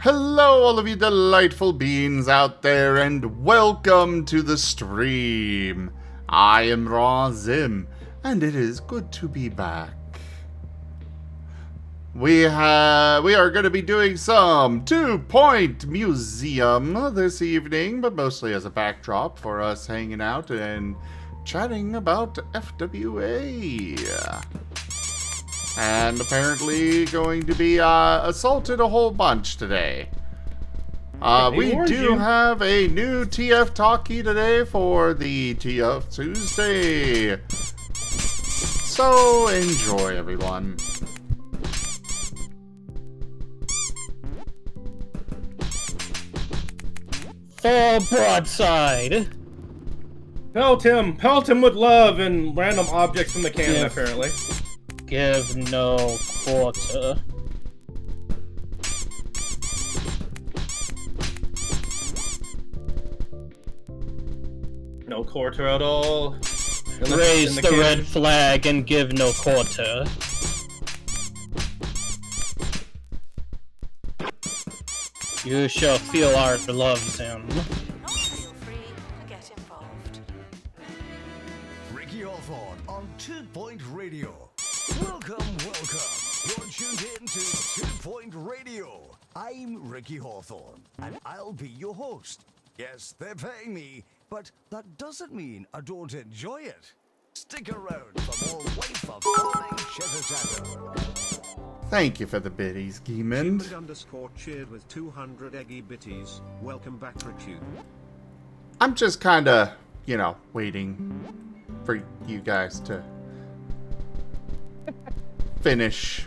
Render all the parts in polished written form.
Hello, all of you delightful beings out there, and welcome to the stream. I am Raw Zim, and it is good to be back. We are going to be doing some 2 Point Museum this evening, but mostly as a backdrop for us hanging out and chatting about FWA. And apparently going to be assaulted a whole bunch today. We do have a new TF talkie today for the TF Tuesday. So enjoy, everyone. Fall broadside. Pelt him with love and random objects from the cannon, apparently. Give no quarter. No quarter at all. Raise the red flag and give no quarter. You shall feel our love, Zim. Feel free to get involved. Ricky Hawthorne on 2 Point Radio. Welcome. You're tuned in to 2 Point Radio. I'm Ricky Hawthorne, and I'll be your host. Yes, they're paying me, but that doesn't mean I don't enjoy it. Stick around for more wife of farming chitter-chatter. Thank you for the biddies, Geemond. _cheered with 200 eggy bitties. Welcome back, Ricky. I'm just kinda, waiting for you guys to finish.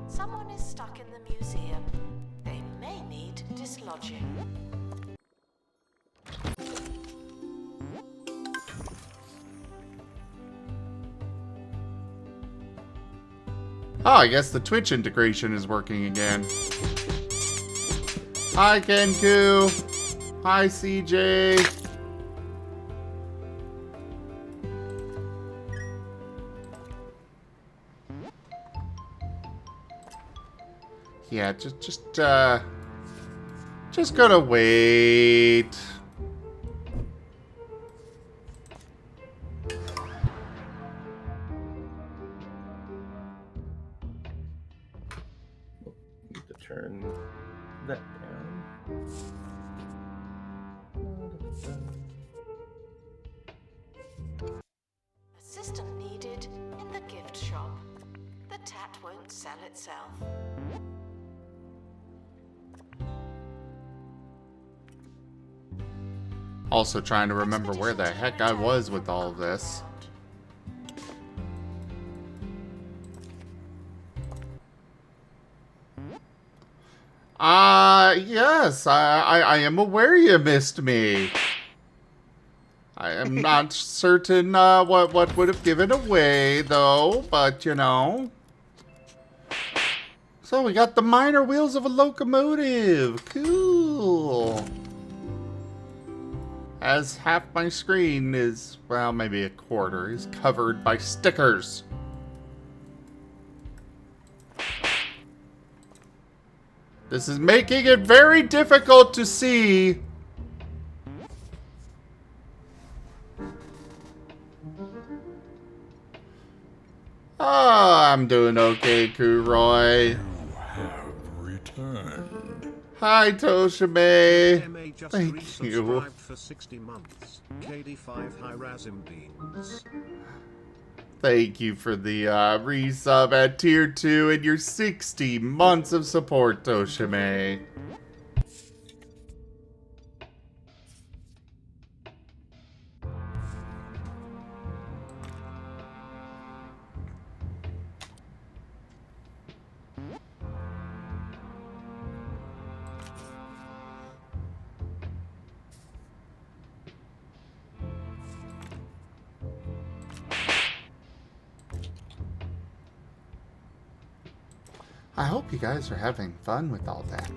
Someone is stuck in the museum. They may need dislodging. Oh, I guess the Twitch integration is working again. Hi, Kenku. Hi, CJ. Yeah, just gonna wait. Need to turn that down. Assistant needed in the gift shop. The tat won't sell itself. Also trying to remember where the heck I was with all of this. Yes, I am aware you missed me. I am not certain what would have given away, though, but So we got the minor wheels of a locomotive. Cool. As half my screen is, well, maybe a quarter, is covered by stickers. This is making it very difficult to see. Oh, I'm doing okay, Kuroy. You have returned. Hi, Toshime. MA just Thank you. resubscribed for 60 months. KD5 high Razim beans. Thank you for the resub at tier 2 and your 60 months of support, Toshime. I hope you guys are having fun with all that.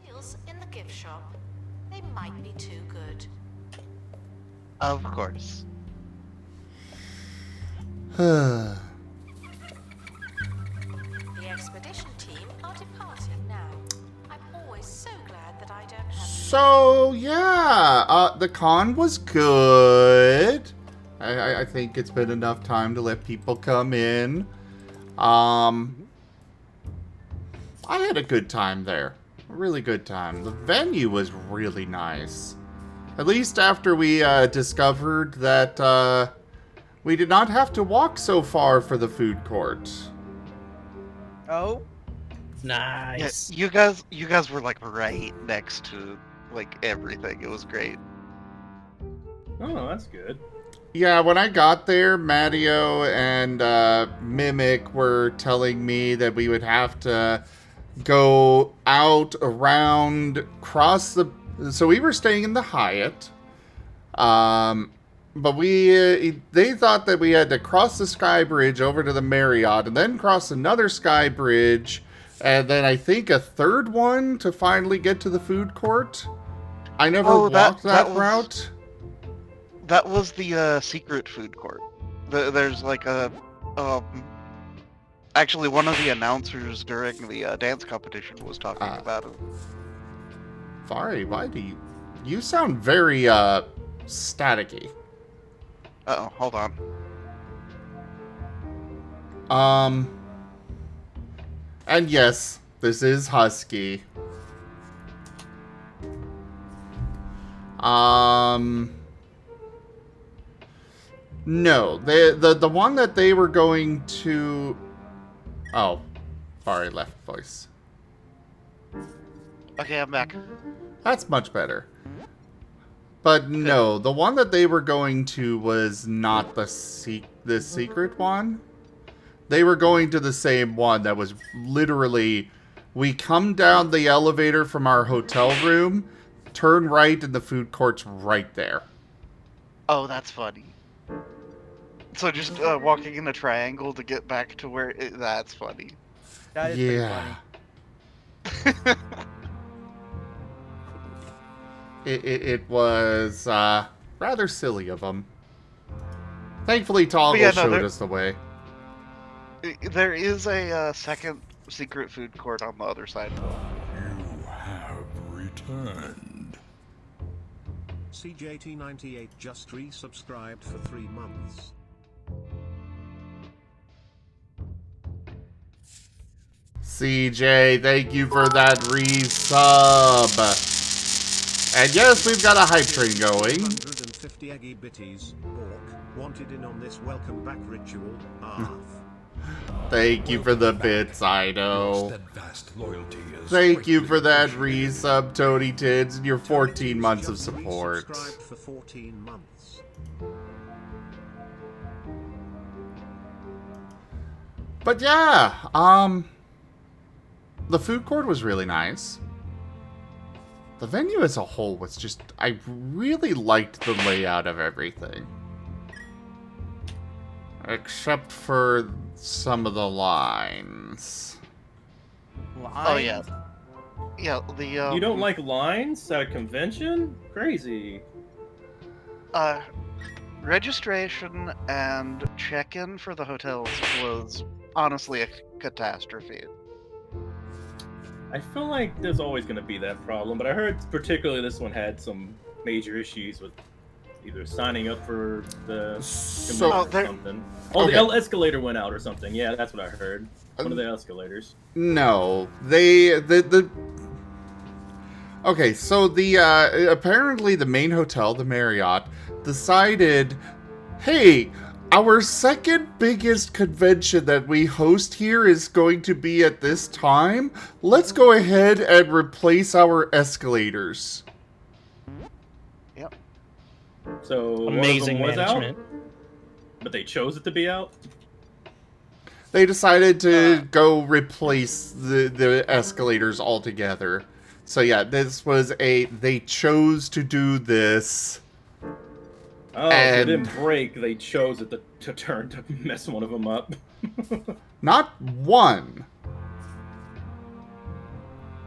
Deals in the gift shop. They might be too good. Of course. The expedition team are departing now. I'm always so glad that I don't have to. So, yeah, the con was good. I think it's been enough time to let people come in. I had a good time there. A really good time. The venue was really nice. At least after we discovered that we did not have to walk so far for the food court. Oh? Nice. Yeah, you guys were like right next to like everything. It was great. Oh, that's good. Yeah, when I got there, Matteo and Mimic were telling me that we would have to go out, around, cross the... So we were staying in the Hyatt. But they thought that we had to cross the Sky Bridge over to the Marriott and then cross another Sky Bridge and then I think a third one to finally get to the food court. I never walked that route. That was the secret food court. There's like a actually one of the announcers during the dance competition was talking about it. Furry, why do you sound very staticky? Uh-oh, hold on. And yes, this is Husky. No, the one that they were going to... Oh, sorry, left voice. Okay, I'm back. That's much better. But no, the one that they were going to was not the secret one. They were going to the same one that was literally... We come down the elevator from our hotel room, turn right, and the food court's right there. Oh, that's funny. So just walking in a triangle to get back to where... that's funny. That is pretty funny. It was rather silly of them. Thankfully, Toggle showed us the way. There is a second secret food court on the other side. You have returned. CJT98 just resubscribed for 3 months. CJ, thank you for that resub. And yes, we've got a hype train going. 150 eggy bitties. Orc wanted in on this welcome back ritual. Thank you for the bits, I know. Steadfast loyalty is Thank you for that resub, Tony Tids, and your 14 months of support. Subscribed for 14 months. But yeah, the food court was really nice. The venue as a whole was just... I really liked the layout of everything. Except for some of the lines. Lines? Oh, yeah. Yeah, the... You don't like lines at a convention? Crazy. Registration and check-in for the hotels was honestly a catastrophe. I feel like there's always going to be that problem, but I heard particularly this one had some major issues with either signing up for the convention or something. Oh, okay. the escalator went out or something. Yeah, that's what I heard. One of the escalators. No, Okay, so apparently the main hotel, the Marriott, decided, hey, our second biggest convention that we host here is going to be at this time. Let's go ahead and replace our escalators. Yep. So Amazing one of them was management. out, but they chose it to be out? They decided to go replace the escalators altogether. So yeah, this was they chose to do this. Oh, and it didn't break. They chose it to turn to mess one of them up. Not one.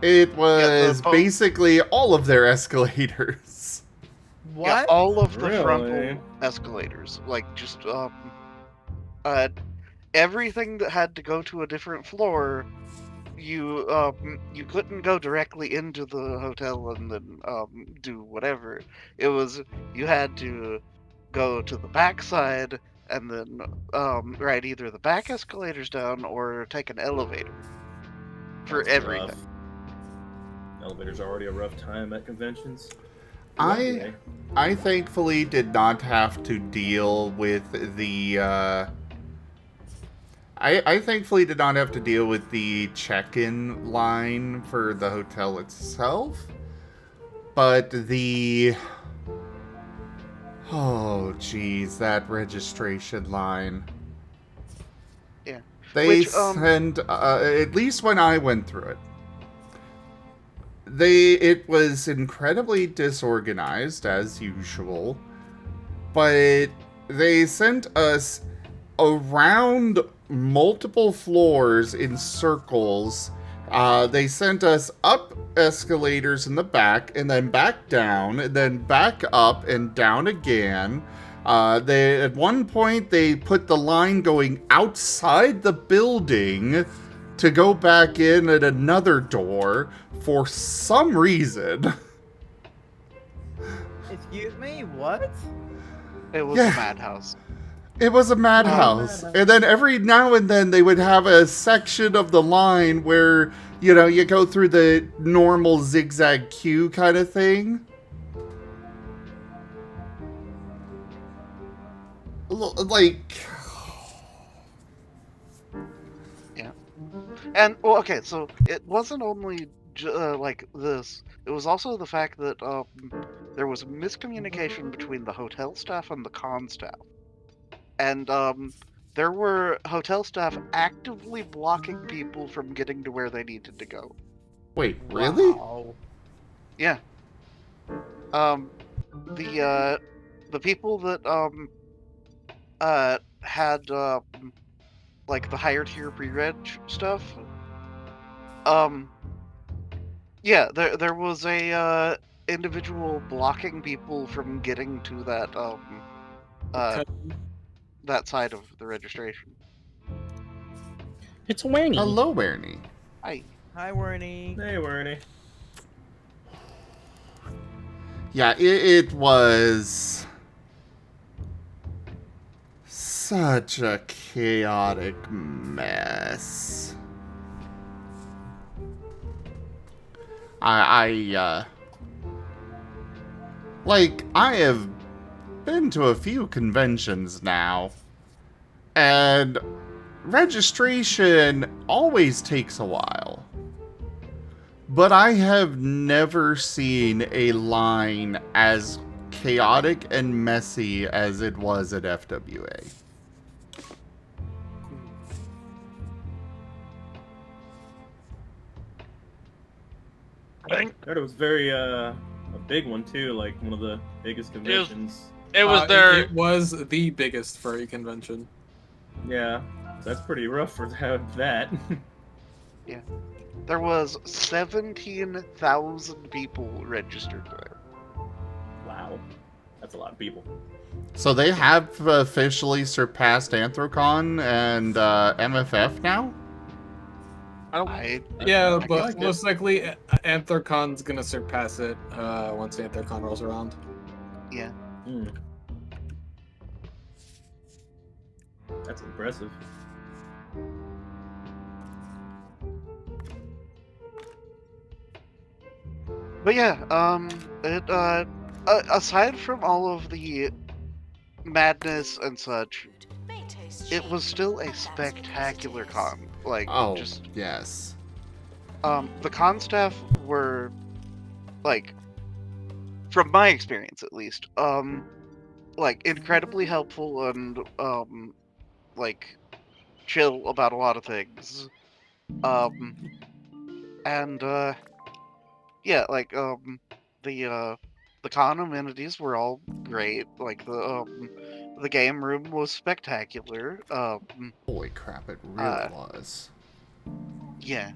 It was basically all of their escalators. What? Yeah, all of the Really? frontal escalators. Like, just, everything that had to go to a different floor, you couldn't go directly into the hotel and then do whatever. It was you had to go to the backside and then ride either the back escalators down or take an elevator for That's everything. rough. Elevator's already a rough time at conventions. I thankfully did not have to deal with the I thankfully did not have to deal with the check-in line for the hotel itself, but oh geez, that registration line. Yeah. They sent at least when I went through it. It was incredibly disorganized as usual, but they sent us around multiple floors in circles. They sent us up escalators in the back, and then back down, and then back up and down again. At one point, they put the line going outside the building to go back in at another door for some reason. Excuse me, what? It was a madhouse. It was a madhouse. And then every now and then they would have a section of the line where, you go through the normal zigzag queue kind of thing. Like... Yeah. And, well, okay, so it wasn't only like this. It was also the fact that there was miscommunication between the hotel staff and the con staff. And there were hotel staff actively blocking people from getting to where they needed to go. Wait, really? Wow. Yeah. The people that had like the higher tier pre-reg stuff. Yeah, there was a individual blocking people from getting to that that side of the registration. It's Wernie. Hello, Wernie. Hi. Hi, Wernie. Hey, Wernie. Yeah, it was such a chaotic mess. I have been to a few conventions now, and registration always takes a while. But I have never seen a line as chaotic and messy as it was at FWA. I heard it was very a big one too, like one of the biggest conventions. It was the biggest furry convention. Yeah, that's pretty rough for that. Yeah. There was 17,000 people registered there. Wow. That's a lot of people. So they have officially surpassed Anthrocon and MFF now? Yeah, but most likely Anthrocon's gonna surpass it once Anthrocon rolls around. Yeah. That's impressive. But yeah, aside from all of the madness and such, it was still a spectacular con. Like, yes. The con staff were, like, from my experience at least, like, incredibly helpful and, like, chill about a lot of things. Yeah, like, the con amenities were all great. Like, the game room was spectacular. Holy crap, it really was. Yeah.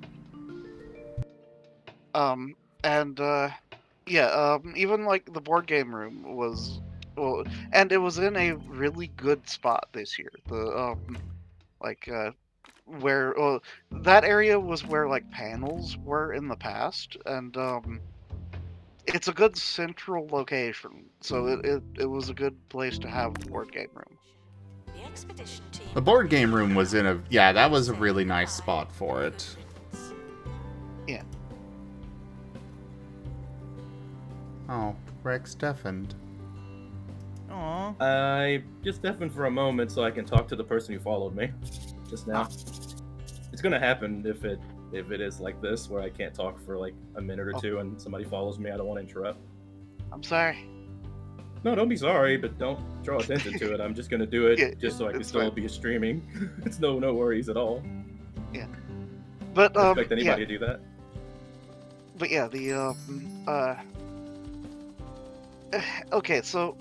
Yeah, even, like, the board game room was well, and it was in a really good spot this year. Like where that area was where like panels were in the past, and it's a good central location, so it was a good place to have the board game room. The expedition team. The board game room was in a... Yeah, that was a really nice spot for it. Yeah. Oh, Rex deafened. Aw. I just deafened for a moment so I can talk to the person who followed me just now. It's gonna happen if it is like this, where I can't talk for like a minute or two and somebody follows me. I don't want to interrupt. I'm sorry. No, don't be sorry, but don't draw attention to it. I'm just gonna do it Yeah, just so I can it's still fine. be streaming. It's no worries at all. Yeah. But I expect anybody to do that. But yeah, the okay, so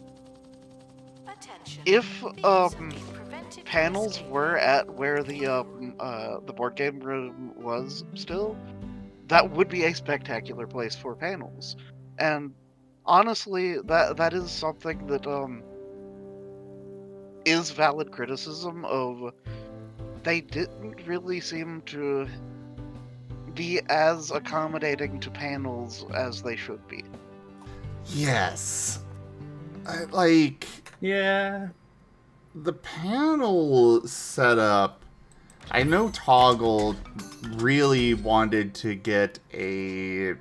Attention. if These have been prevented panels from were at where the board game room was still, that would be a spectacular place for panels. And honestly, that is something that is valid criticism of. They didn't really seem to be as accommodating to panels as they should be. Yes. Like, Yeah. the panel setup, I know Toggle really wanted to get a,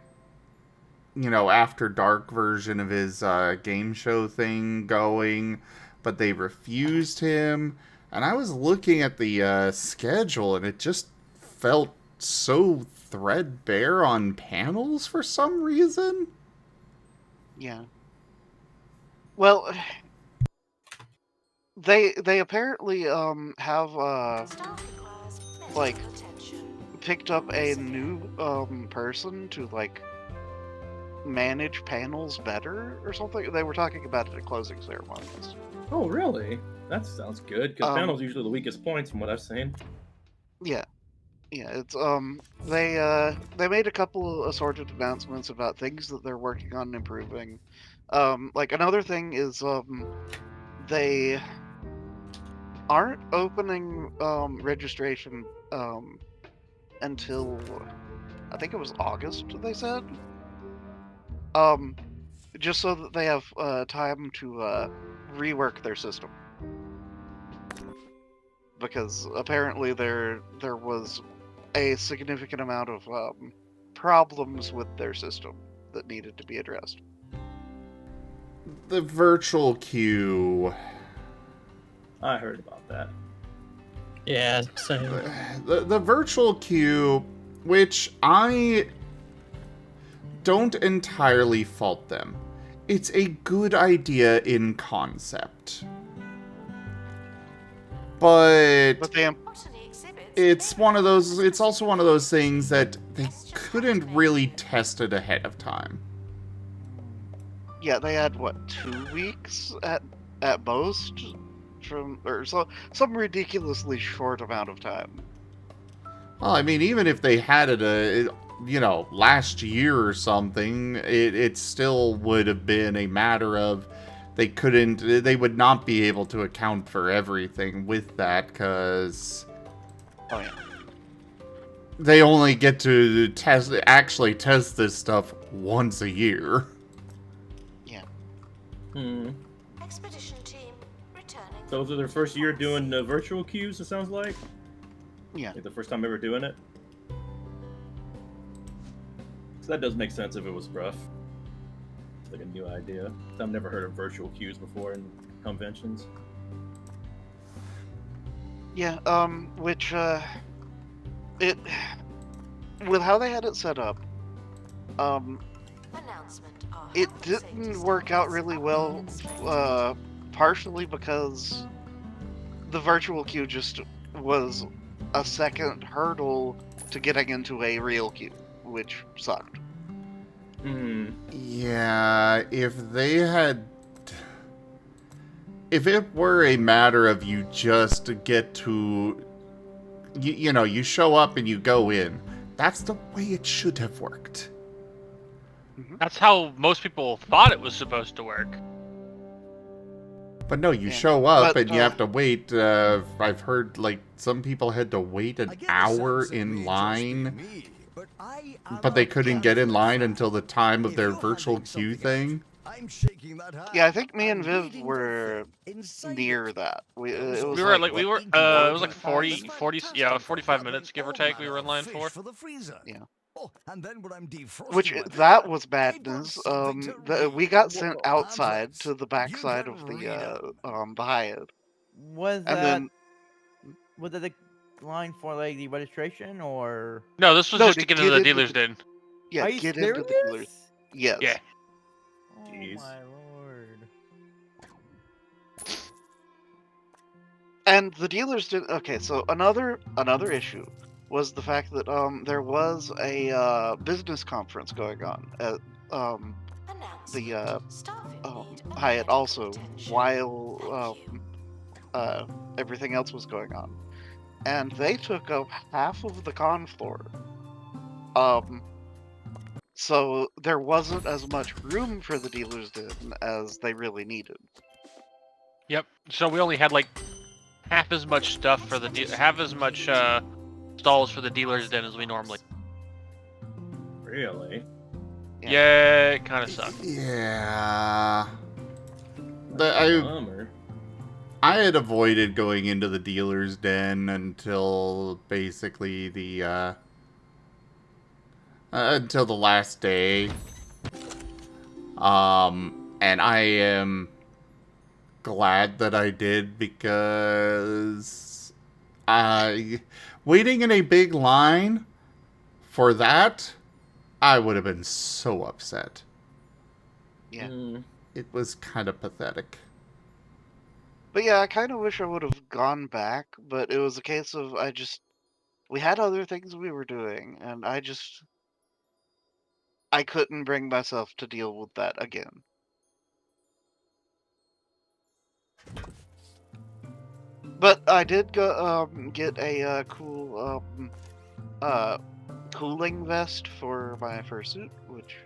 after dark version of his game show thing going, but they refused him. And I was looking at the schedule, and it just felt so threadbare on panels for some reason. Yeah. Well, they apparently have Staff requires like medical attention. picked up a new person to like manage panels better or something. They were talking about it at closing ceremonies. Oh, really? That sounds good, because Um, panels are usually the weakest points from what I've seen. Yeah. Yeah, it's they made a couple assorted announcements about things that they're working on improving. Like another thing is they aren't opening registration until I think it was August, they said. Just so that they have time to rework their system. Because apparently there was a significant amount of problems with their system that needed to be addressed. The virtual queue. I heard about that. Yeah, same. The virtual queue, which I don't entirely fault them. It's a good idea in concept. But it's one of those, it's also one of those things that they couldn't really test it ahead of time. Yeah, they had what, 2 weeks at most or some ridiculously short amount of time. Well, I mean, even if they had it last year or something, it still would have been a matter of they would not be able to account for everything with that, because they only get to actually test this stuff once a year. Yeah. Expedition team returning. So was it their first year doing virtual queues, it sounds like? Yeah. Like the first time ever doing it? So that does make sense if it was rough. It's like a new idea. I've never heard of virtual queues before in conventions. Yeah, which it with how they had it set up, it didn't work out really well, partially because the virtual queue just was a second hurdle to getting into a real queue, which sucked. Yeah, if it were a matter of you just get to, you show up and you go in, that's the way it should have worked. That's how most people thought it was supposed to work. But no, you Yeah. show up But, and you have to wait. I've heard like some people had to wait an hour in line, but they couldn't get in line until the time of their virtual queue thing. Yeah, I think me and Viv were near that. It was We were like it was like 40, yeah, 45 minutes, give or take, we were in line for. Yeah. And then when I'm Which, that was madness. We got sent outside to the backside of the Hyatt. Was And that then, was that the line for like the registration or? No, this was No, just to to get get into the into dealer's the- den. yeah, Are you get into the dealers. serious? Yes. Yeah. Oh Jeez. my lord. And the dealers did. Okay, so another issue was the fact that there was a business conference going on at the Hyatt also while everything else was going on, and they took up half of the con floor. So there wasn't as much room for the dealers den as they really needed. Yep. So we only had like half as much stuff for the half as much stalls for the dealer's den as we normally. Really? Yeah, it kind of sucked. Yeah. Bummer. I had avoided going into the dealer's den until basically the until the last day. And I am glad that I did, because waiting in a big line for that, I would have been so upset. Yeah. It was kind of pathetic. But yeah, I kind of wish I would have gone back, but it was a case of we had other things we were doing, and I couldn't bring myself to deal with that again. But I did go get a cool cooling vest for my fursuit, which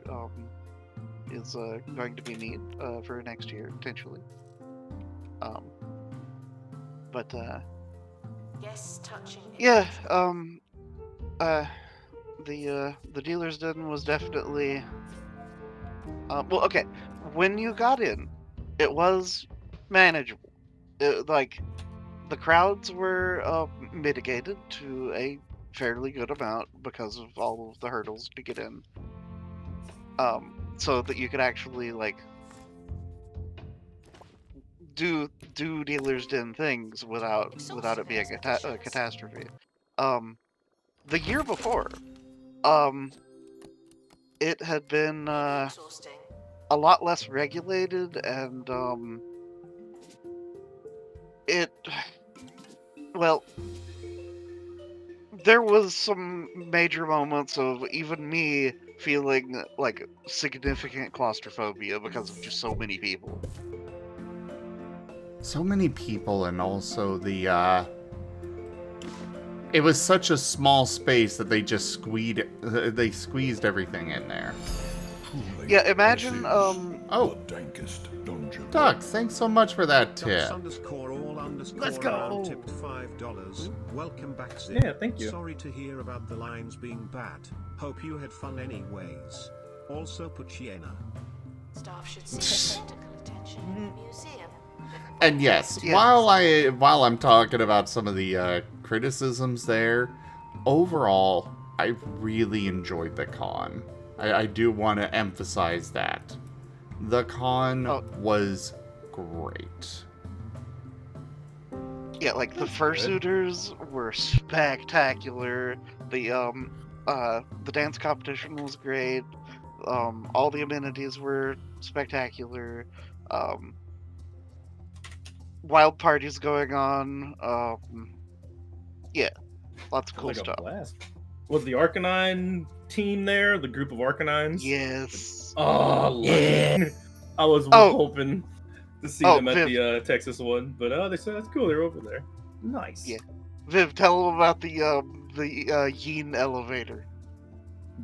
is going to be neat for next year potentially. But Yes, touching. yeah, the dealer's den was definitely well, okay. When you got in, it was manageable. Like the crowds were mitigated to a fairly good amount because of all of the hurdles to get in. So that you could actually like do dealer's den things without it being a catastrophe. The year before, it had been a lot less regulated, and there was some major moments of even me feeling like significant claustrophobia because of just so many people. So many people, and also the it was such a small space that they just squeezed everything in there. Yeah, imagine oh, Doug, thanks so much for that tip. Let's go. Tipped $5. Welcome back, Zip. Yeah, thank you. Sorry to hear about the lines being bad. Hope you had fun anyways. Also Puchiena. Staff should seek medical attention in the museum. And yes, Yeah. while I'm talking about some of the criticisms there, overall, I really enjoyed the con. I do want to emphasize that. The con was great. yeah, like the fursuiters were spectacular. The dance competition was great. All the amenities were spectacular. Wild parties going on. Yeah, lots of cool Like a stuff. blast. Was the Arcanine team there? The group of Arcanines? Yes. Oh, Yeah. I was Oh. hoping to see Oh, them at Viv. the Texas one, but they said that's cool. They're over there. Nice. Yeah. Viv, tell them about the Yin elevator.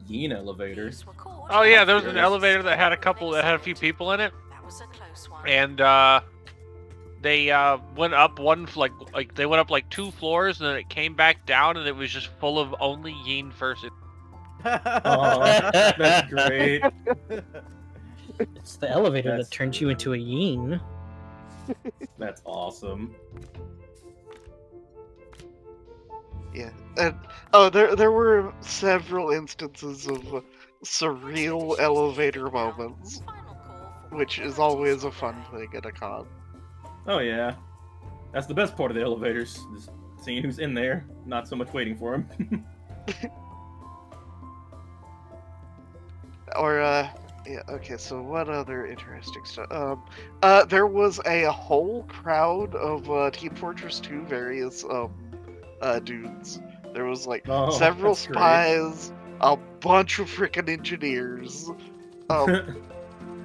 Yin elevator. These were called Oh yeah, there was an Yes. elevator that had a few people in it, That was a close one. and They went up like they went up like 2 floors, and then it came back down, and it was just full of only Yin fursuits. Oh, that's great. It's the elevator that turns you into a Yin. That's awesome. Yeah, and there were several instances of surreal elevator moments, which is always a fun thing at a con. Oh yeah, that's the best part of the elevators. Just seeing who's in there, not so much waiting for him. Or yeah, okay. So what other interesting stuff? There was a whole crowd of Team Fortress 2 various dudes. There was like several spies, a bunch of freaking engineers.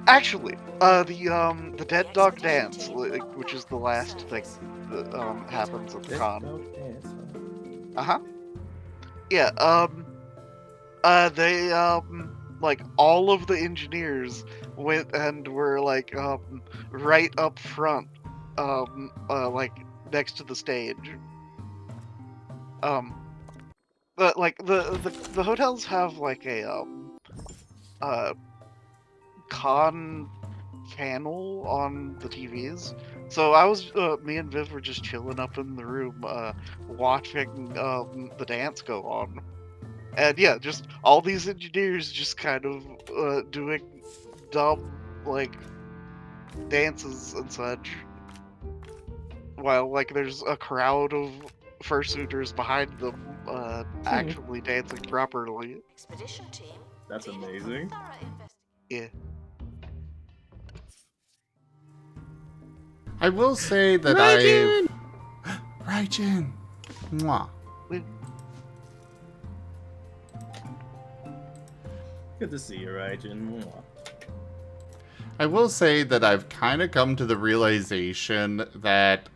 Actually, the Dead Dog Dance, which is the last thing that happens at the con. Yeah. They like all of the engineers went and were like right up front, like next to the stage. But like the hotels have like a con channel on the TVs. So I was me and Viv were just chilling up in the room watching the dance go on. And yeah, just all these engineers just kind of doing dumb like dances and such. While like there's a crowd of fursuiters behind them actually dancing properly. Expedition team. That's amazing. Yeah. I will say that Raijin! Raijin! Mwah. Good to see you, Raijin. I will say that I've kind of come to the realization that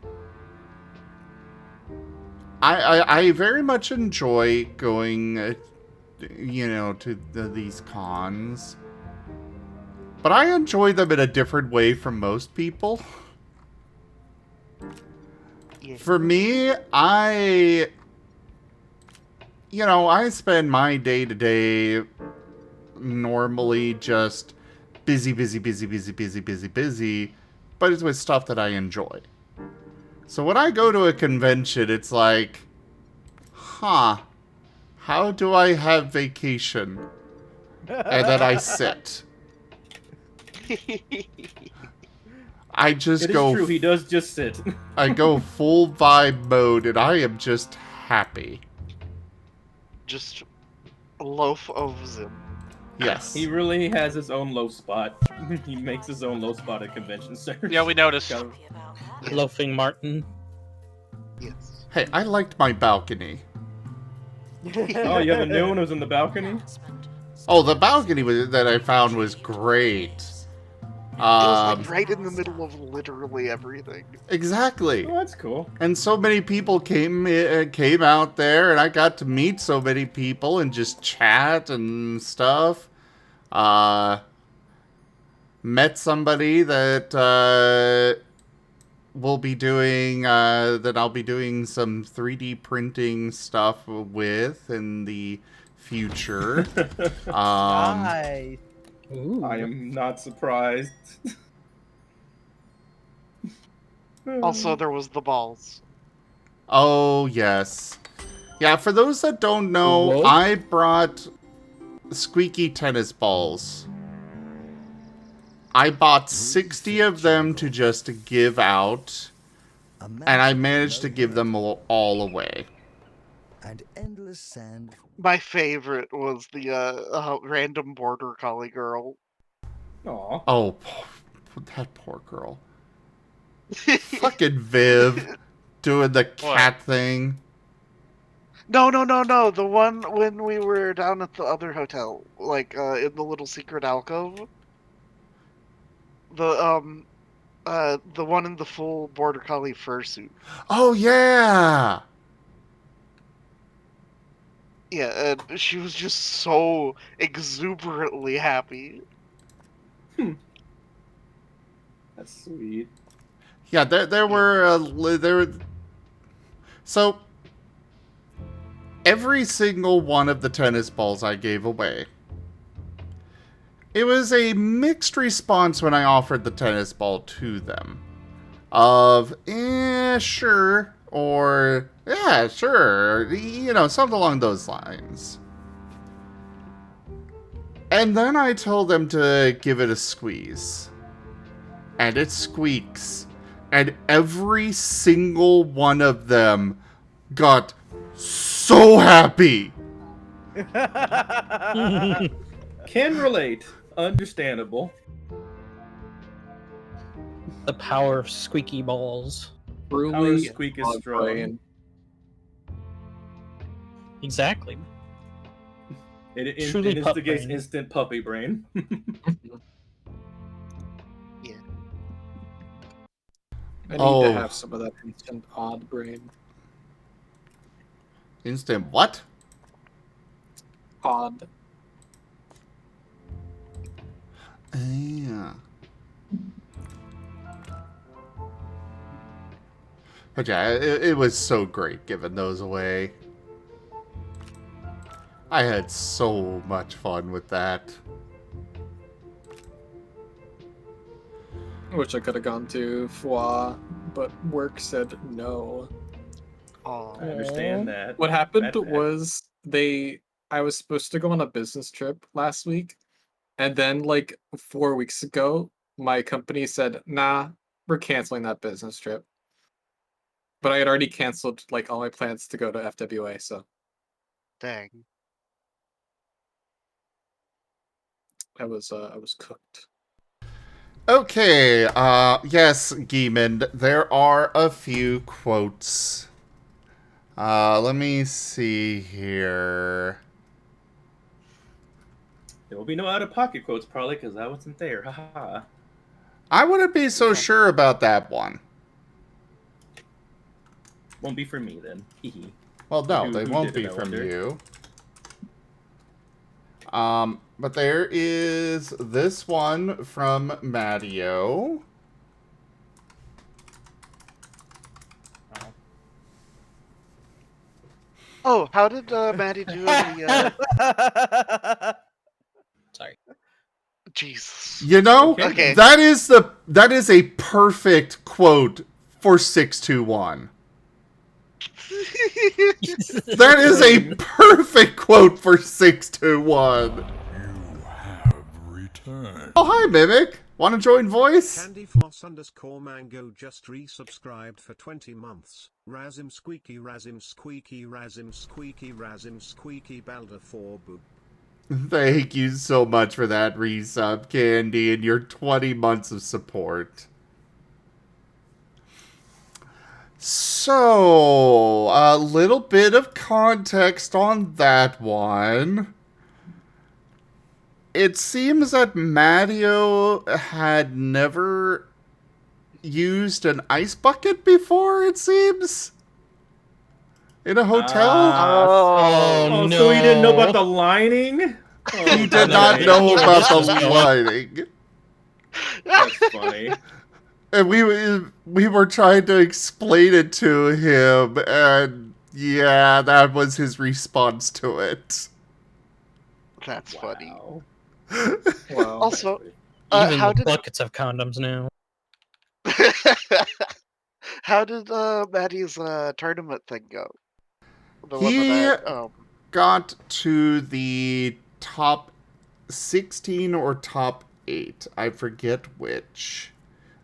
I very much enjoy going, you know, to these cons. But I enjoy them in a different way from most people. Yeah. For me, I spend my day-to-day normally just busy, but it's with stuff that I enjoy. So when I go to a convention, it's like, how do I have vacation? And then I sit. I just It is go. true, he does just sit. I go full vibe mode, and I am just happy. Just a loaf of Zim. Yes. He really has his own low spot. He makes his own low spot at convention centers. Yeah, we noticed. Loafing Marten. Yes. Hey, I liked my balcony. Oh, you have a new one who's in the balcony? Oh, the balcony that I found was great. It was like right in the middle of literally everything. Exactly. Oh, that's cool. And so many people came out there, and I got to meet so many people and just chat and stuff. Met somebody that will be doing that I'll be doing some 3D printing stuff with in the future. Nice. Ooh. I am not surprised. Also, there was the balls. Oh, yes. Yeah, for those that don't know, Whoa. I brought squeaky tennis balls. I bought 60 of them to just give out, and I managed to give them all away. And endless sand. My favorite was the random border collie girl. Aw. Oh, that poor girl. Fucking Viv doing the cat thing. No. The one when we were down at the other hotel, like in the little secret alcove. The one in the full border collie fursuit. Oh yeah. Yeah, and she was just so exuberantly happy. That's sweet. Yeah, there were so every single one of the tennis balls I gave away. It was a mixed response when I offered the tennis ball to them. Of, sure, or, yeah, sure, you know, something along those lines. And then I told them to give it a squeeze. And it squeaks. And every single one of them got so happy. Can relate. Understandable. The power of squeaky balls. Our Truly squeak is dog strong. brain. Exactly. It Truly pup instigates brain. instant puppy brain. Yeah. I need Oh. to have some of that instant odd brain. Instant what? Odd. Yeah. But yeah, it was so great giving those away. I had so much fun with that. I wish I could have gone to FWA, but work said no. Oh. I understand that. What happened That- was I was supposed to go on a business trip last week, and then like 4 weeks ago, my company said, nah, we're canceling that business trip. But I had already canceled like all my plans to go to FWA, so Dang. I was cooked. Okay, yes, Geemond, there are a few quotes. Let me see here. There will be no out-of-pocket quotes, probably, because that wasn't there. Haha. I wouldn't be so sure about that one. Won't be for me, then. Hehe. Well, no, Who they did won't it, be I from wonder? you. But there is this one from Matteo. Oh, how did Maddie do in the? Sorry. Jesus. You know, Okay. that is a perfect quote for 621. That is a perfect quote for 621. You have returned. Oh, hi, Mimic. Want to join voice? Candyfloss_mango just resubscribed for 20 months. Razim squeaky razim squeaky razim squeaky razim squeaky balder 4 boo. Thank you so much for that resub, Candy, and your 20 months of support. So, a little bit of context on that one. It seems that Matteo had never used an ice bucket before, it seems. In a hotel? Oh, no. so he didn't know about the lining? Oh, He did not know about the lighting. That's funny. And we were trying to explain it to him, and yeah, that was his response to it. That's funny. Wow. Also, Even how the did buckets have condoms now. how did Maddie's tournament thing go? The one He that got to the top 16 or top 8. I forget which.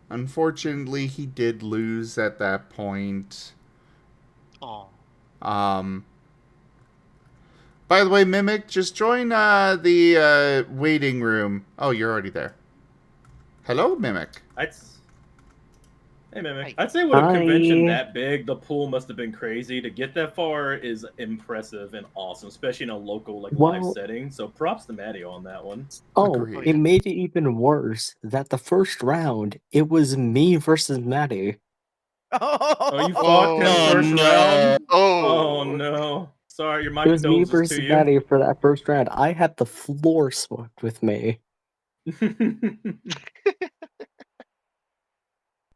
Unfortunately, he did lose at that point. Oh. By the way, Mimic, just join the waiting room. Oh, you're already there. Hello, Mimic. Hey, Mimic. I'd say with a convention that big, the pool must have been crazy. To get that far is impressive and awesome, especially in a local live setting. So props to Matteo on that one. Oh, Agreed. it made it even worse that the first round, it was me versus Maddie. Oh, you fought him first round? Oh no. Sorry, your It was me condolences versus to you. Maddie for that first round. I had the floor swept with me.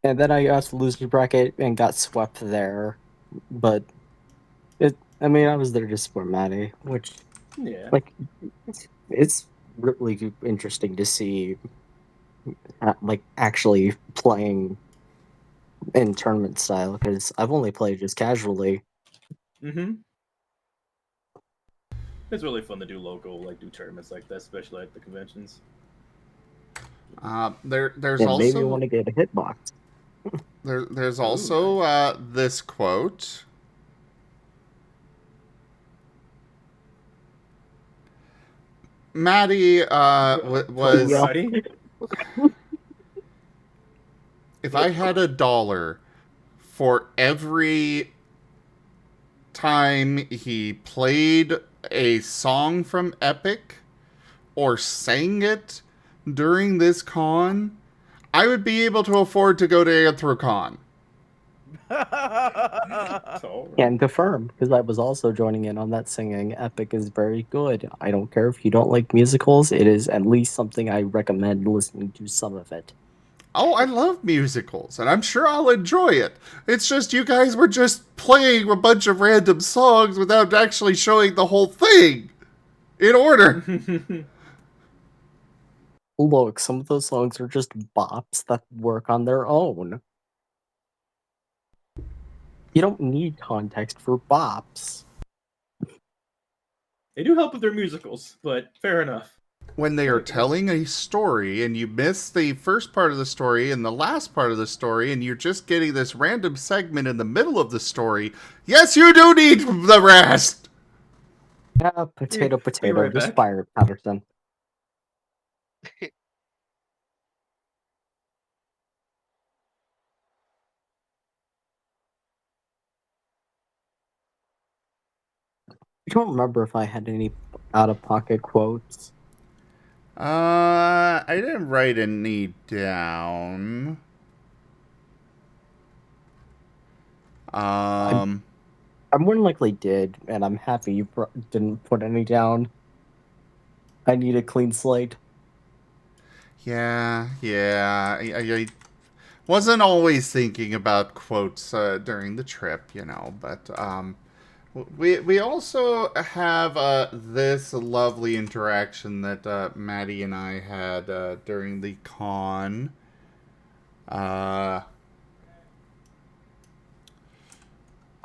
And then I got to loser bracket and got swept there. But I mean, I was there to support Maddie, which, Yeah. like, it's really interesting to see, like, actually playing in tournament style, because I've only played just casually. Mm-hmm. It's really fun to do do tournaments like that, especially at the conventions. There's It also made me want to get a hitbox. There's also this quote. Maddie was. If I had $1 for every time he played a song from Epic or sang it during this con, I would be able to afford to go to Anthrocon. Can confirm, because I was also joining in on that singing. Epic is very good. I don't care if you don't like musicals, it is at least something I recommend listening to some of it. Oh, I love musicals, and I'm sure I'll enjoy it. It's just you guys were just playing a bunch of random songs without actually showing the whole thing in order. Look, some of those songs are just bops that work on their own. You don't need context for bops. They do help with their musicals, but fair enough. When they are telling a story and you miss the first part of the story and the last part of the story and you're just getting this random segment in the middle of the story, yes, you do need the rest! Yeah, potato, right just back. fire Patterson. I don't remember if I had any out-of-pocket quotes. I didn't write any down. I more than likely did, and I'm happy you didn't put any down. I need a clean slate. Yeah. I wasn't always thinking about quotes during the trip, but we also have this lovely interaction that Maddie and I had during the con.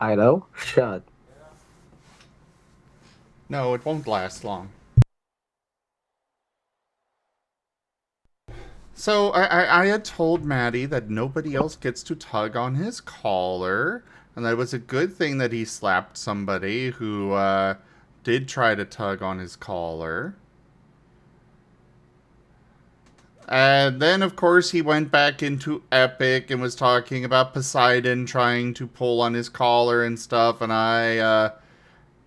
Ido, shut. No, it won't last long. So I had told Maddie that nobody else gets to tug on his collar, and that it was a good thing that he slapped somebody who did try to tug on his collar. And then, of course, he went back into Epic and was talking about Poseidon trying to pull on his collar and stuff, and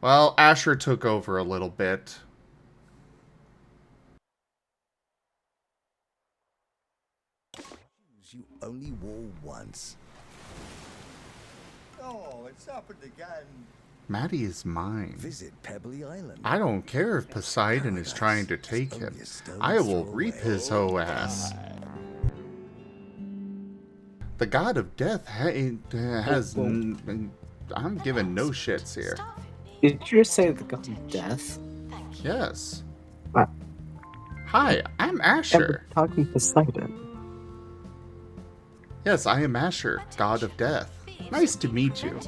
well, Asher took over a little bit. You only wore once. Oh, it's happened again. Maddie is mine. Visit Pebbly Island. I don't care if Poseidon is trying to take him. I will reap his ass. The god of death has... I'm giving no shits here. Did you just say the god of death? Yes. Hi, I'm Asher. I'm talking Poseidon. Yes, I am Asher, god of death. Nice to meet you.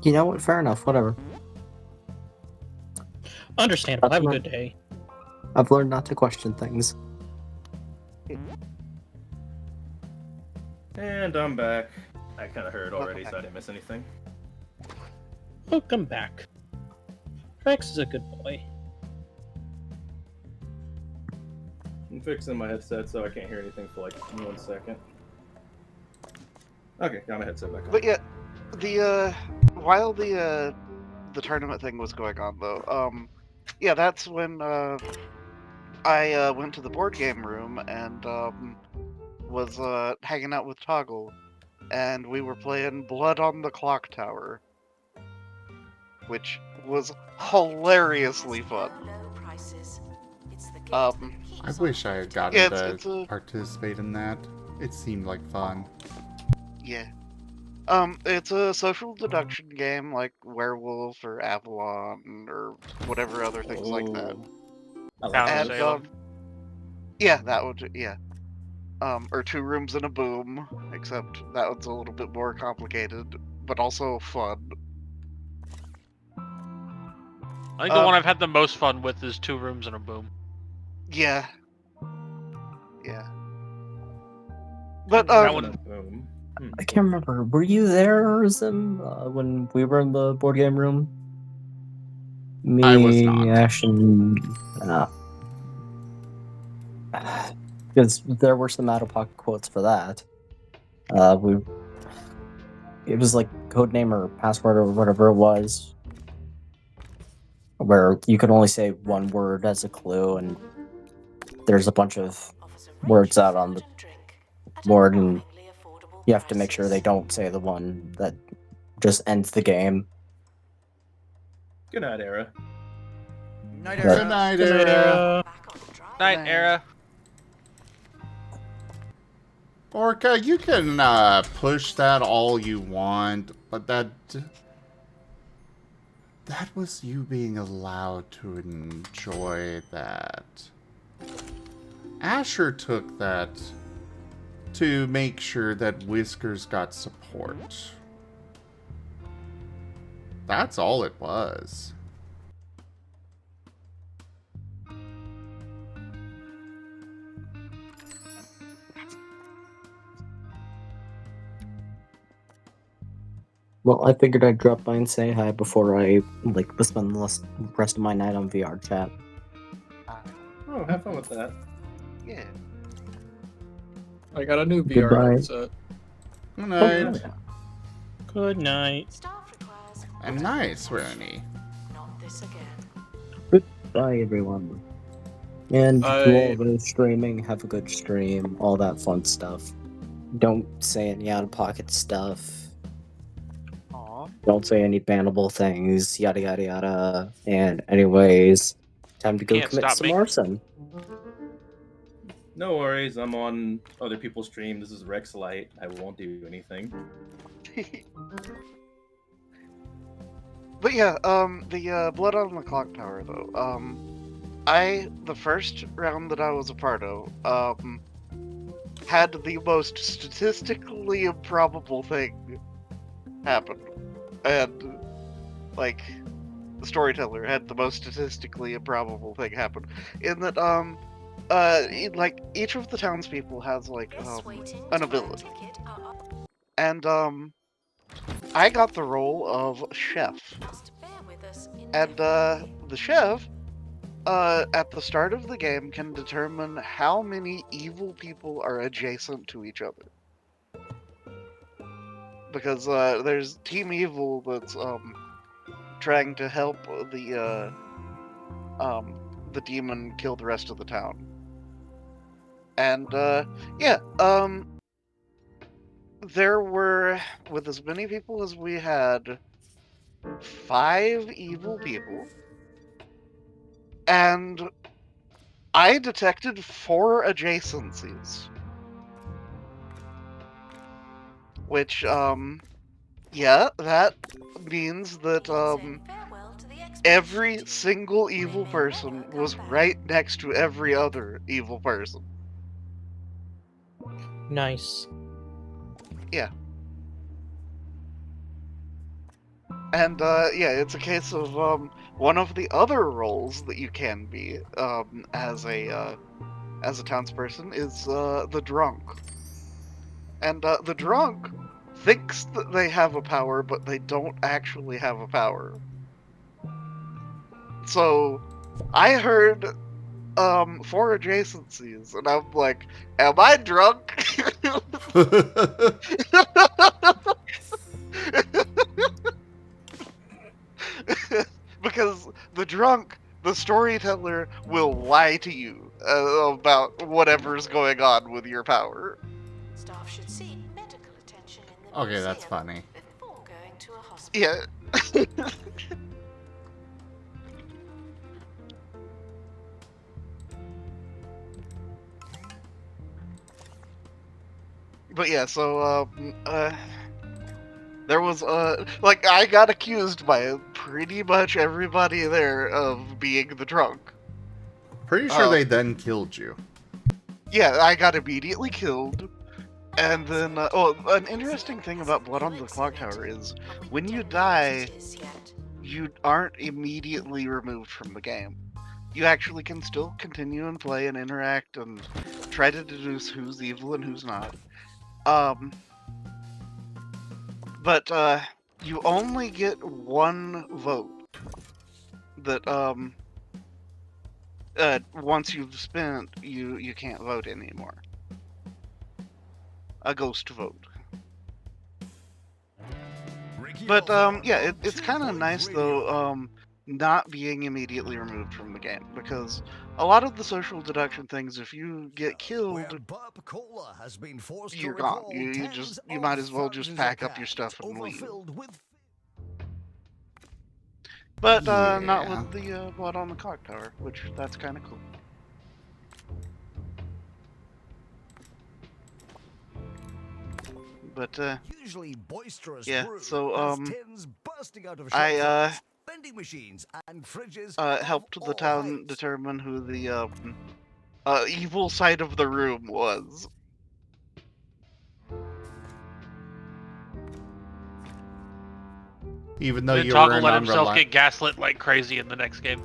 You know what? Fair enough. Whatever. Understandable. Have a good day. I've learned not to question things. And I'm back. I kind of heard already, so I didn't miss anything. Welcome back. Rex is a good boy. I'm fixing my headset so I can't hear anything for like 1 second. Okay, got my headset back on. But yeah, while the tournament thing was going on though, yeah, that's when I went to the board game room and was hanging out with Toggle, and we were playing Blood on the Clock Tower, which was hilariously fun. I wish I had gotten to participate in that. It seemed like fun. Yeah. It's a social deduction game like Werewolf or Avalon or whatever other things like that. I like Town of that. Salem. Yeah, that would, yeah. Or Two Rooms and a Boom, except that one's a little bit more complicated, but also fun. I think the one I've had the most fun with is Two Rooms and a Boom. Yeah. Yeah. But, that one. I can't remember. Were you there, Zim, when we were in the board game room? Me, I was not. Ash, and because there were some out-of-pocket quotes for that. It was like codename or password or whatever it was, where you could only say one word as a clue, and there's a bunch of words out on the board, and you have to make sure they don't say the one that just ends the game. Good night, Era. Night, But- Era. Good night, Good night, Era. Era. Night, Era. Orca, you can push that all you want, but that was you being allowed to enjoy that. Asher took that to make sure that Whiskers got support. That's all it was. Well, I figured I'd drop by and say hi before I spend the rest of my night on VR chat. Oh, have fun with that. Yeah. I got a new VR Goodbye. headset. Good night. Good night. And nice, Rooney. Not this again. Goodbye, everyone. And Bye. to all those streaming, have a good stream, all that fun stuff. Don't say any out-of-pocket stuff. Don't say any bannable things, yada yada yada. And anyways, time to go Can't commit stop some me. arson. No worries, I'm on other people's stream. This is Rex Light. I won't do anything. But yeah, the Blood on the Clock Tower, though, the first round that I was a part of, had the most statistically improbable thing happen. And, like, the storyteller had the most statistically improbable thing happen. In that, like, each of the townspeople has, like, an ability. And, I got the role of chef. And, the chef, at the start of the game can determine how many evil people are adjacent to each other. Because, there's Team Evil that's, trying to help the demon kill the rest of the town. And, yeah, there were, with as many people as we had, 5 evil people, and I detected 4 adjacencies. Which, yeah, that means that, every single evil person was right next to every other evil person. Nice. Yeah. And, yeah, it's a case of, one of the other roles that you can be, as a townsperson is, the drunk. And, the drunk thinks that they have a power, but they don't actually have a power. So, I heard, 4 adjacencies, and I'm like, am I drunk? Because the drunk, the storyteller, will lie to you about whatever's going on with your power. Staff should seek medical attention in the Okay, that's museum funny. before going to a hospital. Yeah. But yeah, so there was like I got accused by pretty much everybody there of being the drunk. Pretty sure they then killed you. Yeah, I got immediately killed. And then, an interesting thing about Blood on the Clock Tower is when you die, you aren't immediately removed from the game. You actually can still continue and play and interact and try to deduce who's evil and who's not. But you only get one vote that once you've spent, you can't vote anymore. A ghost vote. But yeah, it's kind of nice though, not being immediately removed from the game, because a lot of the social deduction things, if you get killed, you're gone. You might as well just pack up your stuff and leave. But not with the Blood on the Clock Tower, which that's kind of cool. But usually boisterous yeah, brew so has tins bursting out of I shelves, vending machines and fridges helped of the all town heights. determine who the evil side of the room was. Even though Then you Toggle were let himself unreliable. get gaslit like crazy in the next game.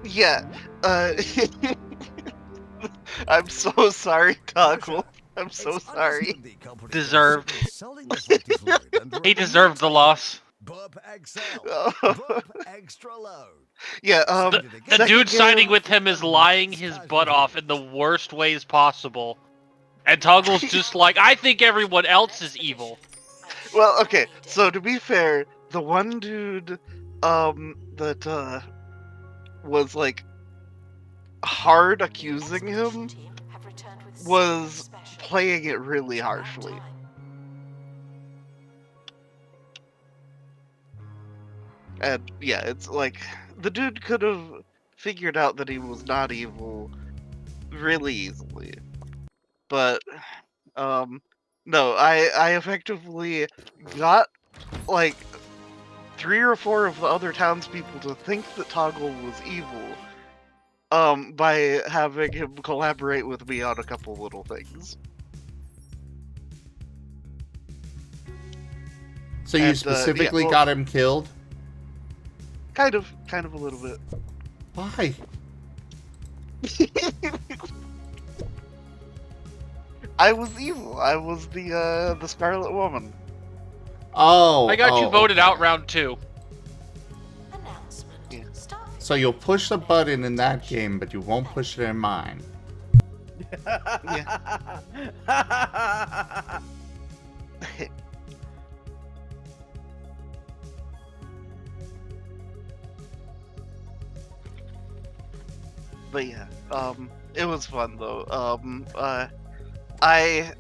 Yeah. I'm so sorry, Toggle. I'm so sorry. Deserved. He deserved the loss. Burp XL. Burp extra load. Yeah, the dude siding with him is lying his butt off in the worst ways possible. And Toggle's just like, I think everyone else is evil. Well, okay, so to be fair, the one dude that was like hard accusing him was playing it really harshly. And yeah, it's like the dude could have figured out that he was not evil really easily. But no, I effectively got like 3 or 4 of the other townspeople to think that Toggle was evil by having him collaborate with me on a couple little things. So you specifically got him killed? Kind of a little bit. Why? I was evil. I was the Scarlet Woman. Oh. I got you voted out round 2. Yeah. So you'll push the button in that game, but you won't push it in mine. Yeah. But yeah, it was fun though. I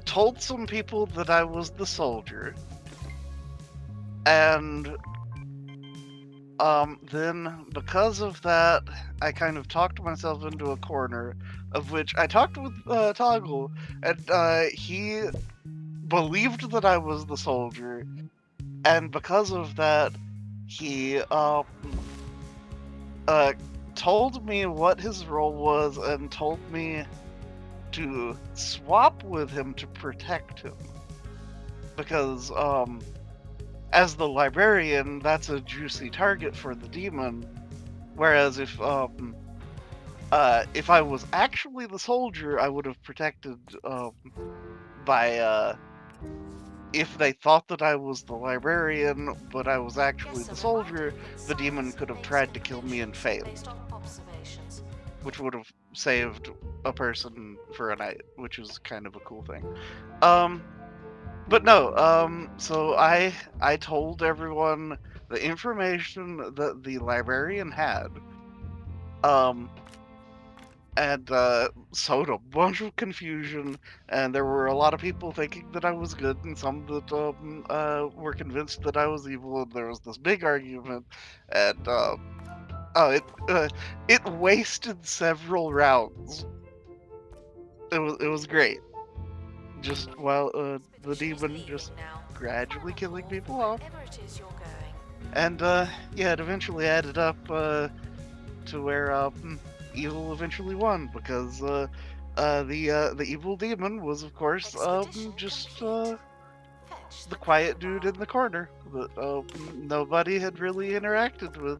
told some people that I was the soldier, and then because of that, I kind of talked myself into a corner, of which I talked with Toggle, and he believed that I was the soldier, and because of that, he told me what his role was and told me to swap with him to protect him. Because, as the librarian, that's a juicy target for the demon. Whereas if I was actually the soldier, I would have protected, by, if they thought that I was the librarian, but I was actually the soldier, the demon could have tried to kill me and failed. Which would have saved a person for a night, which is kind of a cool thing. But no, so I told everyone the information that the librarian had, and sowed a bunch of confusion, and there were a lot of people thinking that I was good, and some that were convinced that I was evil, and there was this big argument, and it wasted several rounds. It was great. just while the demon just gradually killing people off. And yeah, it eventually added up to where evil eventually won because the evil demon was of course just the quiet dude in the corner that nobody had really interacted with.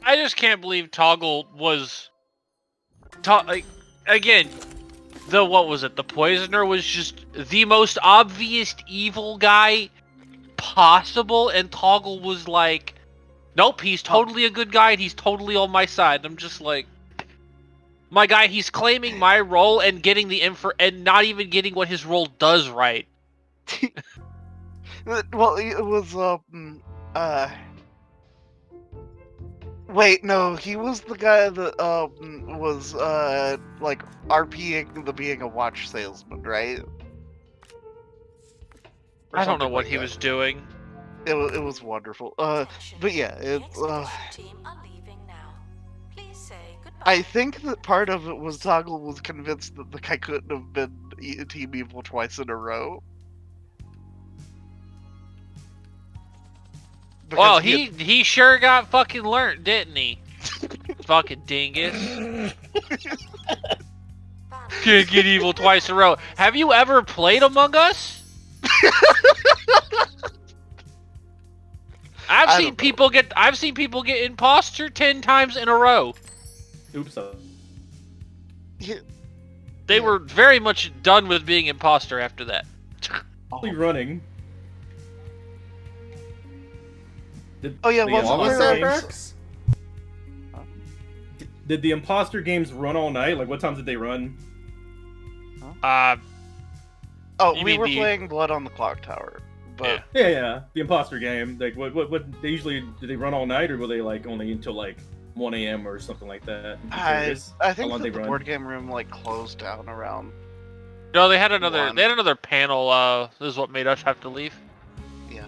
I just can't believe Toggle was like again. What was it? The poisoner was just the most obvious evil guy possible, and Toggle was like, "Nope, he's totally a good guy, and he's totally on my side." I'm just like, my guy, he's claiming my role and getting the info, and not even getting what his role does right. Well, it was wait, no, he was the guy that was like RPing the being a watch salesman, right? I don't know what he was doing. It was wonderful. But yeah, it's I think that part of it was Toggle was convinced that the guy couldn't have been Team Evil twice in a row. Well, he sure got fucking learnt, didn't he? Fucking dingus. Can't get evil twice in a row. Have you ever played Among Us? I've seen people get imposter 10 times in a row. Oops. They were very much done with being imposter after that. Running. Oh yeah, what was that, Rex? Did the imposter games run all night? Like, what times did they run? We were playing Blood on the Clock Tower. But yeah, the imposter game. Like, what? They usually do they run all night, or were they like only until like 1 a.m. or something like that? I think that the board game room like closed down around. No, they had another panel. This is what made us have to leave. Yeah.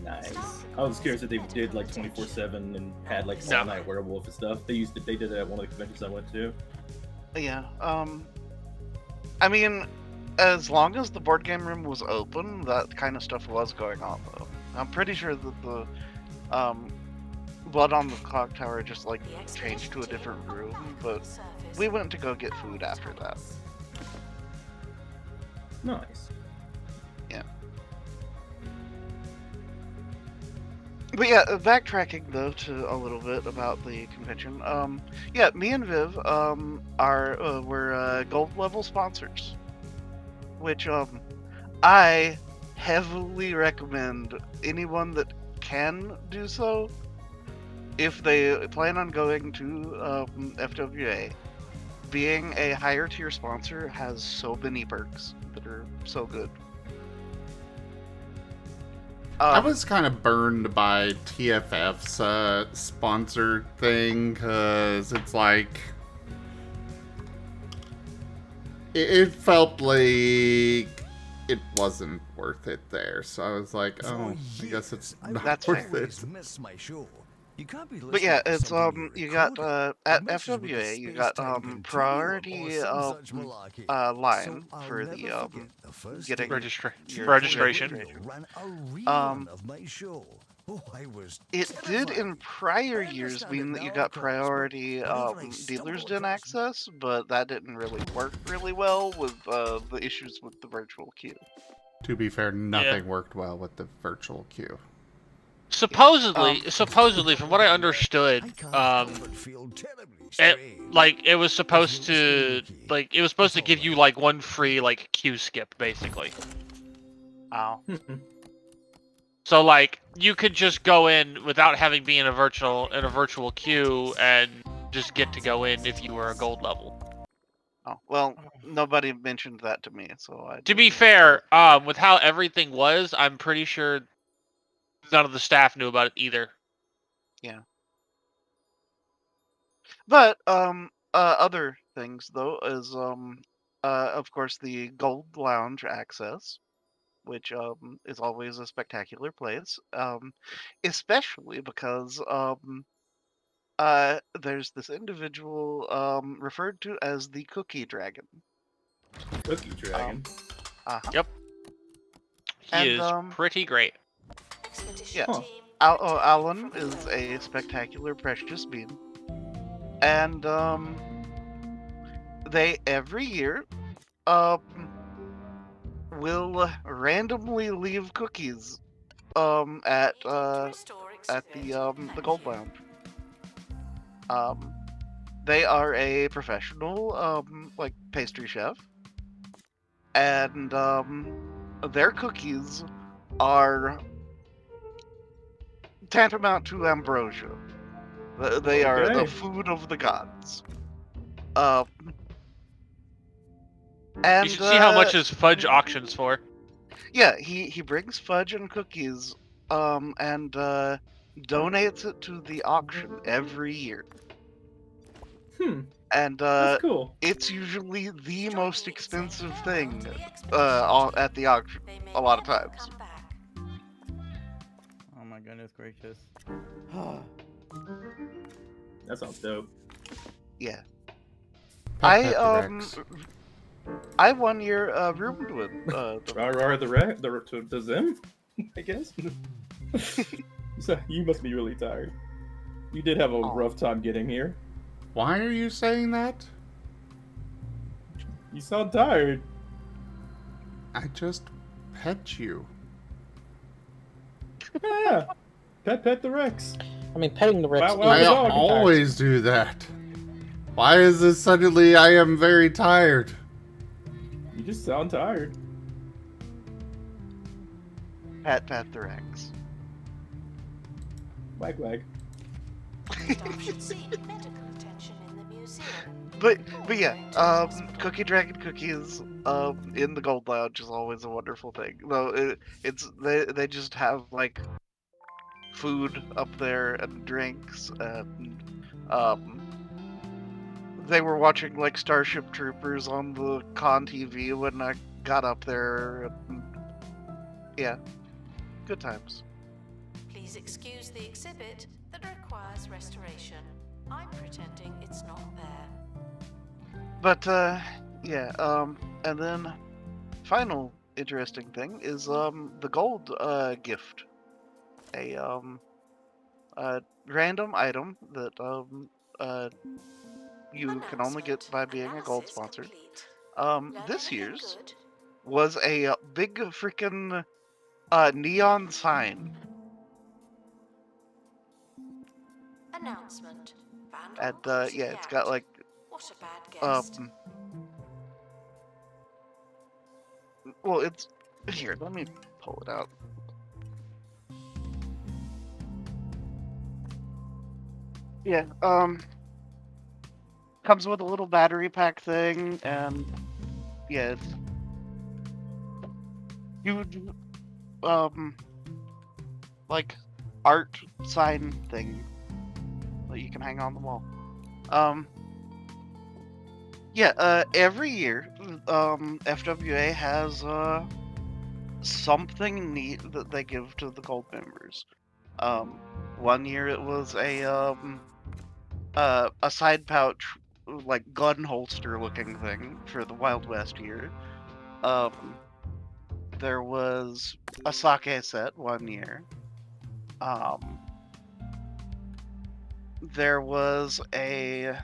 Nice. I was curious if they did like 24/7 and had like all night werewolf and stuff. They did it at one of the conventions I went to. Yeah. I mean, as long as the board game room was open, that kind of stuff was going on though. I'm pretty sure that the Blood on the Clock Tower just like changed to a different room, but we went to go get food after that. Nice. Yeah. But yeah, backtracking though to a little bit about the convention. Yeah, me and Viv we're gold level sponsors, which I heavily recommend anyone that can do so if they plan on going to FWA. Being a higher tier sponsor has so many perks that are so good. I was kind of burned by TFF's sponsored thing because it's like it felt like it wasn't worth it there. So I was like, oh, I guess it's not worth it. But yeah, it's you got at FWA you got priority line for the getting registration. It did in prior years mean that you got priority dealer's den access, but that didn't really work really well with the issues with the virtual queue. To be fair, nothing worked well with the virtual queue. Supposedly, from what I understood, it was supposed to give you like one free like queue skip basically. Oh. So like you could just go in without having been in a virtual queue and just get to go in if you were a gold level. Oh well, nobody mentioned that to me, so I. To be fair, with how everything was, I'm pretty sure none of the staff knew about it either. Yeah. But other things though is of course the Gold Lounge access, which is always a spectacular place, especially because there's this individual referred to as the Cookie Dragon. Cookie Dragon. Yep. He is pretty great. Yeah. Alan is a spectacular precious bean. And they every year will randomly leave cookies at the Gold Lounge. They are a professional like pastry chef, and their cookies are tantamount to ambrosia. They are the food of the gods. And You should see how much his fudge auctions for. Yeah, he brings fudge and cookies, and donates it to the auction every year. And That's cool. It's usually the most expensive thing at the auction. A lot of times. Oh my goodness gracious. That sounds dope. Yeah. Pat the Rex. I 1 year roomed with the Zim, I guess. So you must be really tired. You did have a rough time getting here. Why are you saying that? You sound tired. I just pet you. Yeah. Pet the Rex. I mean, petting the Rex. I always do that. Why is this suddenly I am very tired? You just sound tired. Pat the Rex. Wag. But yeah, Cookie Dragon cookies in the Gold Lounge is always a wonderful thing. Though they just have like food up there and drinks, and they were watching like Starship Troopers on the con TV when I got up there. And, yeah, good times. Please excuse the exhibit that requires restoration. I'm pretending it's not there. But yeah, and then final interesting thing is the gold gift, a random item that you can only get by being a gold sponsor. This year's was a big freaking neon sign. Announcement. And yeah, it's got like What a bad guest. well, it's here. Let me pull it out. Yeah, comes with a little battery pack thing, and yeah, it's huge, like art sign thing that you can hang on the wall. Yeah, every year, FWA has something neat that they give to the gold members. 1 year it was a side pouch, like gun holster looking thing for the Wild West year. There was a sake set 1 year. There was a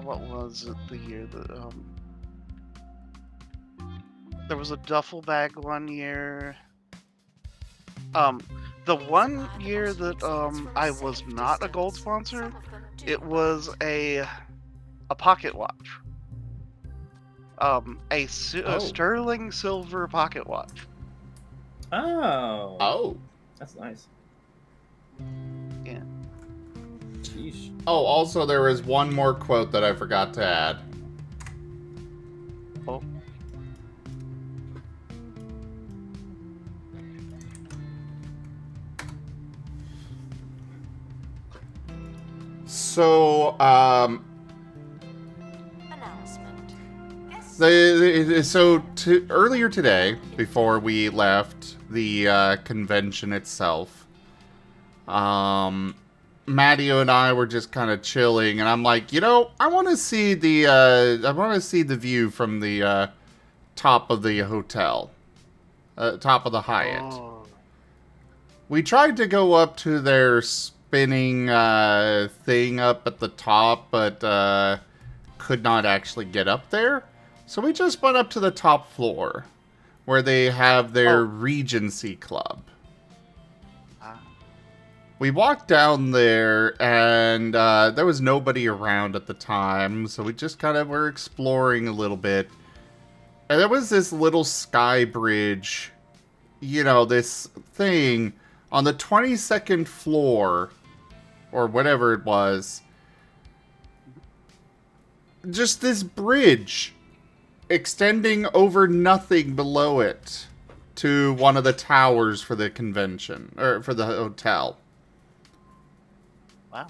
what was it the year that there was a duffel bag 1 year. The 1 year that I was not a gold sponsor, it was a pocket watch. A sterling silver pocket watch. Oh, that's nice. Yeah. Sheesh. Oh, also there was one more quote that I forgot to add. Oh. So, earlier today, before we left the convention itself, Matteo and I were just kind of chilling, and I'm like, I want to see the view from the top of the hotel, top of the Hyatt. Oh. We tried to go up to their spinning thing up at the top, but could not actually get up there. So we just went up to the top floor, where they have their Regency Club. We walked down there, and there was nobody around at the time, so we just kind of were exploring a little bit. And there was this little sky bridge, this thing on the 22nd floor, or whatever it was. Just this bridge extending over nothing below it to one of the towers for the convention, or for the hotel. Wow.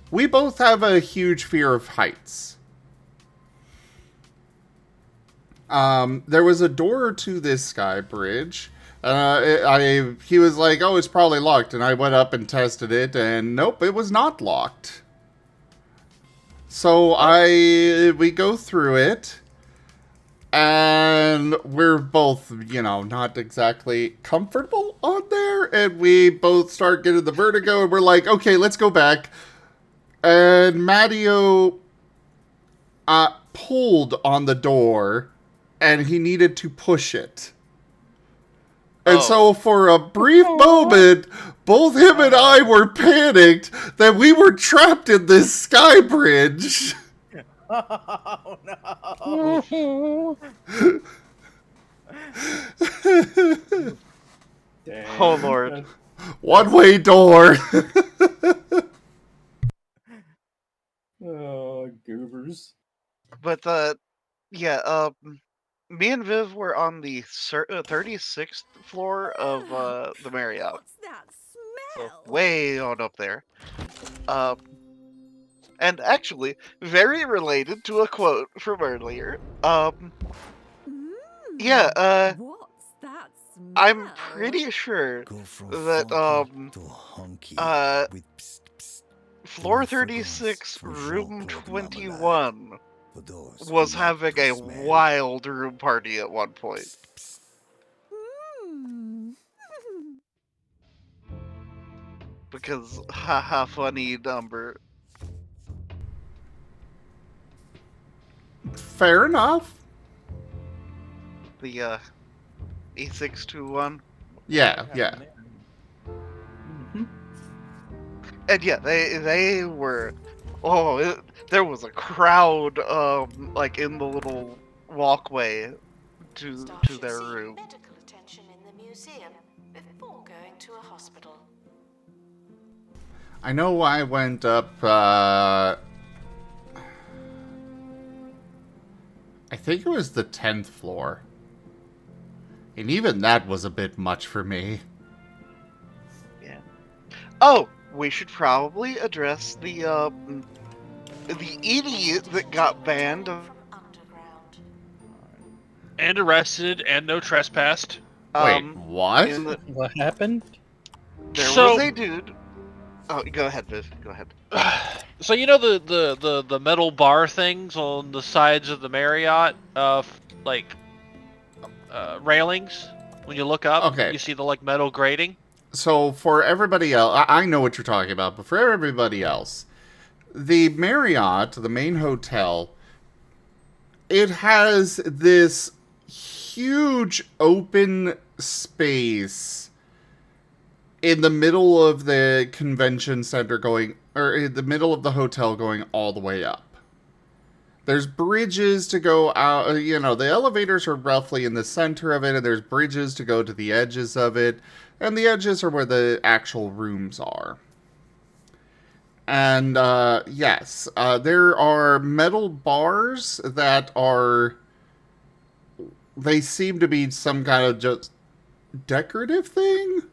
We both have a huge fear of heights. There was a door to this sky bridge. He was like, oh, it's probably locked. And I went up and tested it, and nope, it was not locked. So we go through it, and we're both, not exactly comfortable on there, and we both start getting the vertigo, and we're like, okay, let's go back. And Matteo pulled on the door, and he needed to push it. And so for a brief moment, both him and I were panicked that we were trapped in this sky bridge. Oh no! Oh Lord! One-way door. Oh, goobers. But me and Viv were on the 36th floor of the Marriott. What's that So smell? way on up there. And actually, very related to a quote from earlier. Yeah, What's that smell? I'm pretty sure that floor 36, room 21 was having a wild room party at one point. Because, haha, funny number. Fair enough. The, E621. Yeah. And yeah, they were... there was a crowd, like, in the little walkway to their room. Medical attention in the museum before going to a hospital. I know I went up, I think it was the 10th floor. And even that was a bit much for me. Yeah. Oh, we should probably address the idiot that got banned. And arrested and no trespassed. Wait, what? What happened? There was a dude. Oh, go ahead, Viv. Go ahead. So you know the metal bar things on the sides of the Marriott, railings. When you look up, you see the metal grating. So for everybody else, I know what you're talking about, but for everybody else, the Marriott, the main hotel, it has this huge open space in the middle of the convention center or in the middle of the hotel going all the way up. There's bridges to go out, the elevators are roughly in the center of it, and there's bridges to go to the edges of it, and the edges are where the actual rooms are. And, yes, there are metal bars that they seem to be some kind of just decorative thing,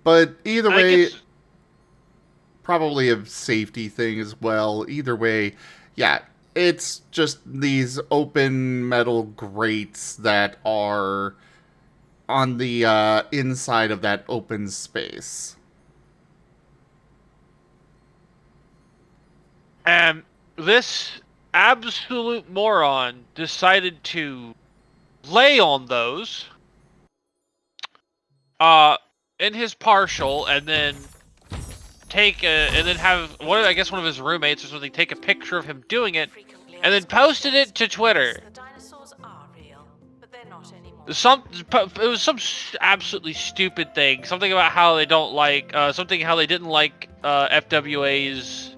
but either way, probably a safety thing as well. Either way, yeah. It's just these open metal grates that are on the inside of that open space. And this absolute moron decided to lay on those in his partial, and then have one of his roommates or something take a picture of him doing it, and then posted it to Twitter. The dinosaurs are real, but they're not anymore. It was some absolutely stupid thing. Something about how they don't like, how they didn't like FWA's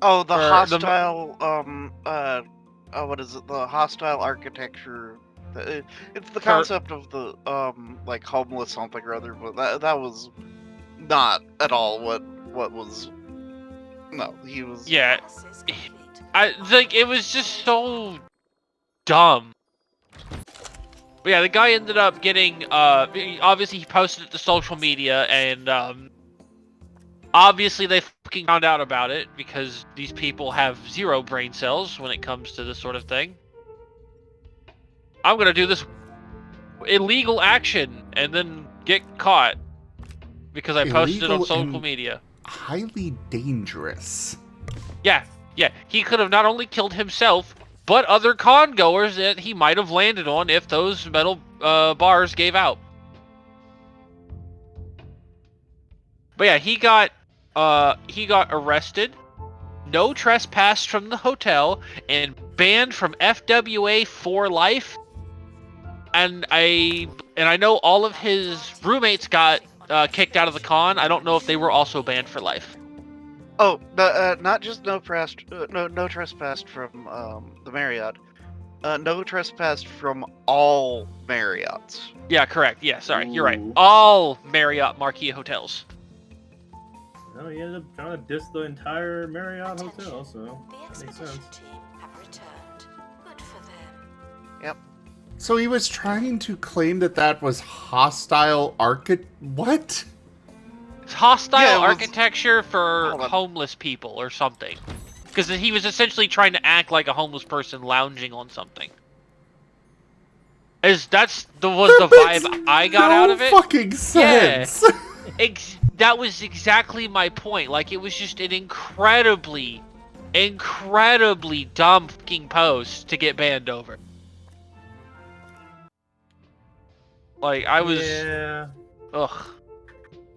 hostile what is it? The hostile architecture. It's the concept of the like homeless something or other, but that was not at all what was. No, he was. Yeah, it was just so dumb. But yeah, the guy ended up getting obviously he posted it to social media, and obviously they fucking found out about it because these people have 0 brain cells when it comes to this sort of thing. I'm gonna do this illegal action and then get caught because I posted it on social media. Highly dangerous. Yeah, he could have not only killed himself, but other con goers that he might have landed on if those metal bars gave out. But yeah, he got arrested, no trespass from the hotel, and banned from FWA for life. And I know all of his roommates got kicked out of the con. I don't know if they were also banned for life. Oh, not just no trespass from the Marriott. No trespass from all Marriotts. Yeah, correct. Yeah, sorry, you're right. All Marriott Marquis hotels. No, he ended up trying to diss the entire Marriott hotel, so that makes sense. Yep. So he was trying to claim that was hostile what? It's hostile architecture for homeless people or something. Because he was essentially trying to act like a homeless person lounging on something. Was the vibe I got out of it? Fucking sense. Yeah. That was exactly my point. Like, it was just an incredibly dumb fucking post to get banned over. Like, I was... Yeah. Ugh.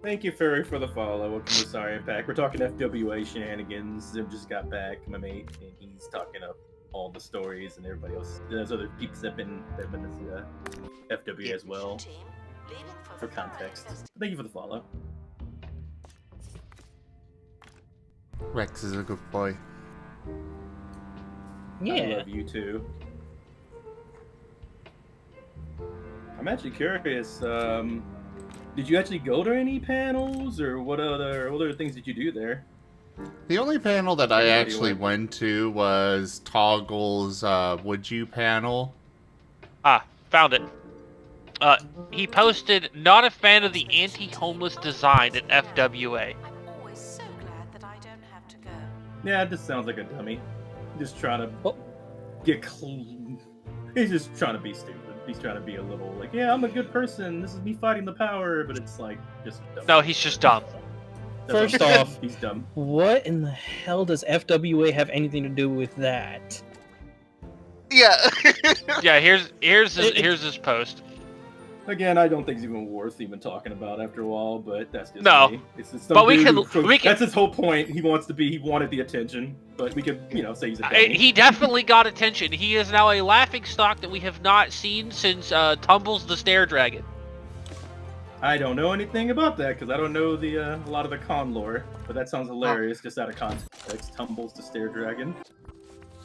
Thank you, Furry, for the follow. Welcome to Sorry Pack. We're talking FWA shenanigans. Zim just got back, my mate, and he's talking up all the stories, and everybody else. There's other peeps that have been FWA as well. For context. Thank you for the follow. Rex is a good boy. Yeah. I love you too. I'm actually curious. Did you actually go to any panels, or what other things did you do there? The only panel that I actually went to was Toggle's Would You panel. Ah, found it. He posted, not a fan of the anti-homeless design at FWA. I'm always so glad that I don't have to go. Yeah, this sounds like a dummy. Just trying to get clean. He's just trying to be stupid. He's trying to be a little like, yeah, I'm a good person. This is me fighting the power, but it's like just dumb. No, he's just dumb. First off, he's dumb. What in the hell does FWA have anything to do with that? Yeah. Yeah, here's his post. Again, I don't think it's even worth even talking about after a while, but that's just me. It's just but we can. That's his whole point. He wanted the attention, but we could, say he's a dummy. He definitely got attention. He is now a laughing stock that we have not seen since Tumbles the Stair Dragon. I don't know anything about that because I don't know a lot of the con lore, but that sounds hilarious just out of context. Tumbles the Stair Dragon.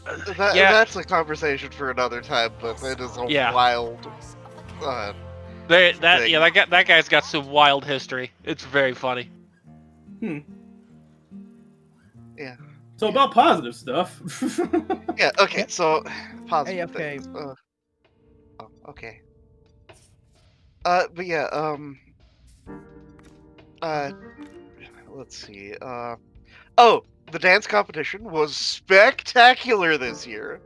That's a conversation for another time, but it is a wild. That guy's got some wild history. It's very funny. Yeah. So about positive stuff. Yeah. Okay. So positive. Hey, okay. Things. Okay. But yeah. Let's see. Oh, the dance competition was spectacular this year.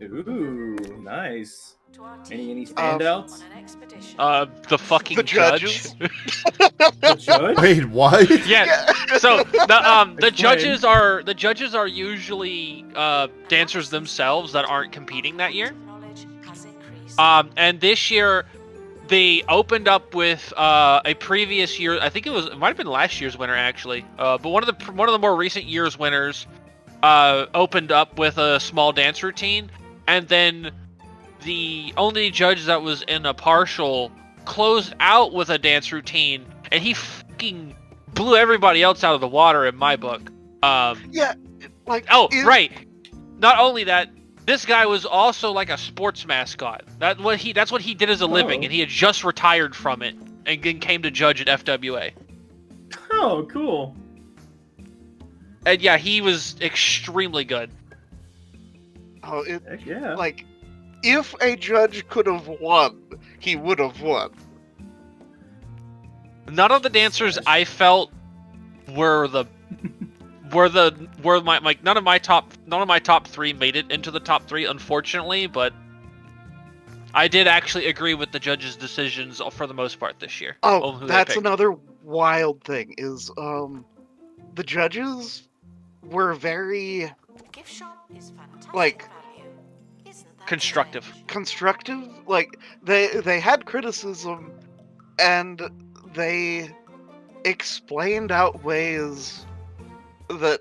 Ooh, nice. To our Any team standouts? on an expedition. The fucking The judge. judges. The judge? Wait, what? Yeah. So the Explain. judges are usually dancers themselves that aren't competing that year. Knowledge has increased. And this year they opened up with a previous year. I think it might have been last year's winner actually. But one of the more recent year's winners opened up with a small dance routine, and then the only judge that was in a partial closed out with a dance routine, and he fucking blew everybody else out of the water in my book. Yeah, like Right. Not only that, this guy was also like a sports mascot. That's what he did as a living, and he had just retired from it and then came to judge at FWA. Oh, cool. And yeah, he was extremely good. Oh, Heck yeah. like if a judge could have won, he would have won. None of the dancers I felt were none of my top 3 made it into the top 3, unfortunately, but I did actually agree with the judges' decisions for the most part this year. Oh, that's another wild thing is the judges were very Gift shop is fantastic like value. Isn't that constructive. constructive. Like they had criticism and they explained out ways that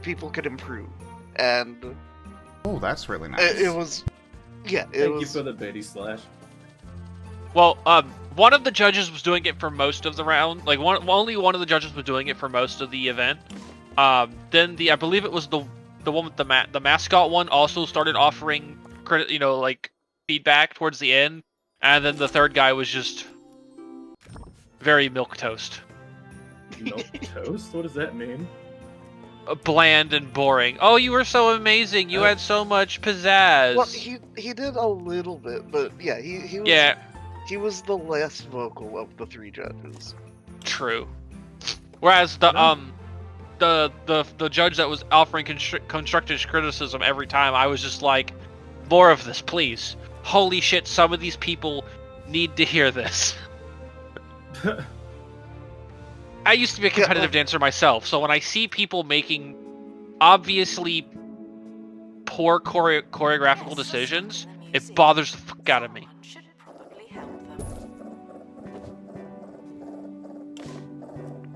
people could improve, and Oh, that's really nice. it was Thank you for the Betty slash. Well, one of the judges was doing it for most of the round. Like only one of the judges was doing it for most of the event. Then I believe it was the one with the mascot one also started offering feedback towards the end, and then the third guy was just very milquetoast. Milquetoast? What does that mean? Bland and boring. Oh, you were so amazing. You had so much pizzazz. Well, he did a little bit, but yeah, he was, Yeah. he was the less vocal of the 3 judges. True. Whereas the judge that was offering constructive criticism every time, I was just like, more of this, please. Holy shit, some of these people need to hear this. I used to be a competitive dancer myself, so when I see people making obviously poor choreographical decisions, it bothers the fuck out of me. should probably help them.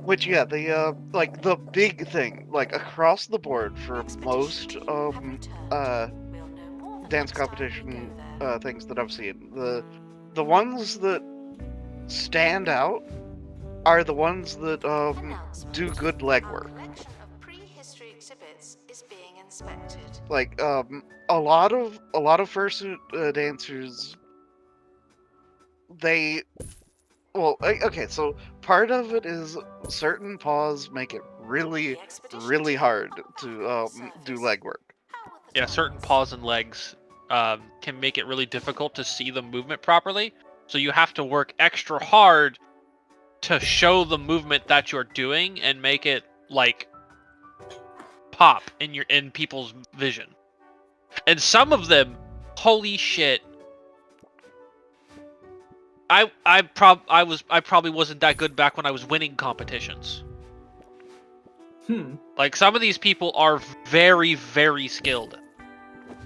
Which yeah, the like the big thing, like across the board for most dance competition things that I've seen, the ones that stand out are the ones that do good legwork. Collection of prehistory exhibits is being inspected. Like a lot of fursuit dancers, they okay, so part of it is certain paws make it really hard to do legwork. Yeah, certain paws and legs can make it really difficult to see the movement properly, so you have to work extra hard to show the movement that you're doing and make it like pop in people's vision. And some of them, holy shit, I probably wasn't that good back when I was winning competitions. Like some of these people are very, very skilled.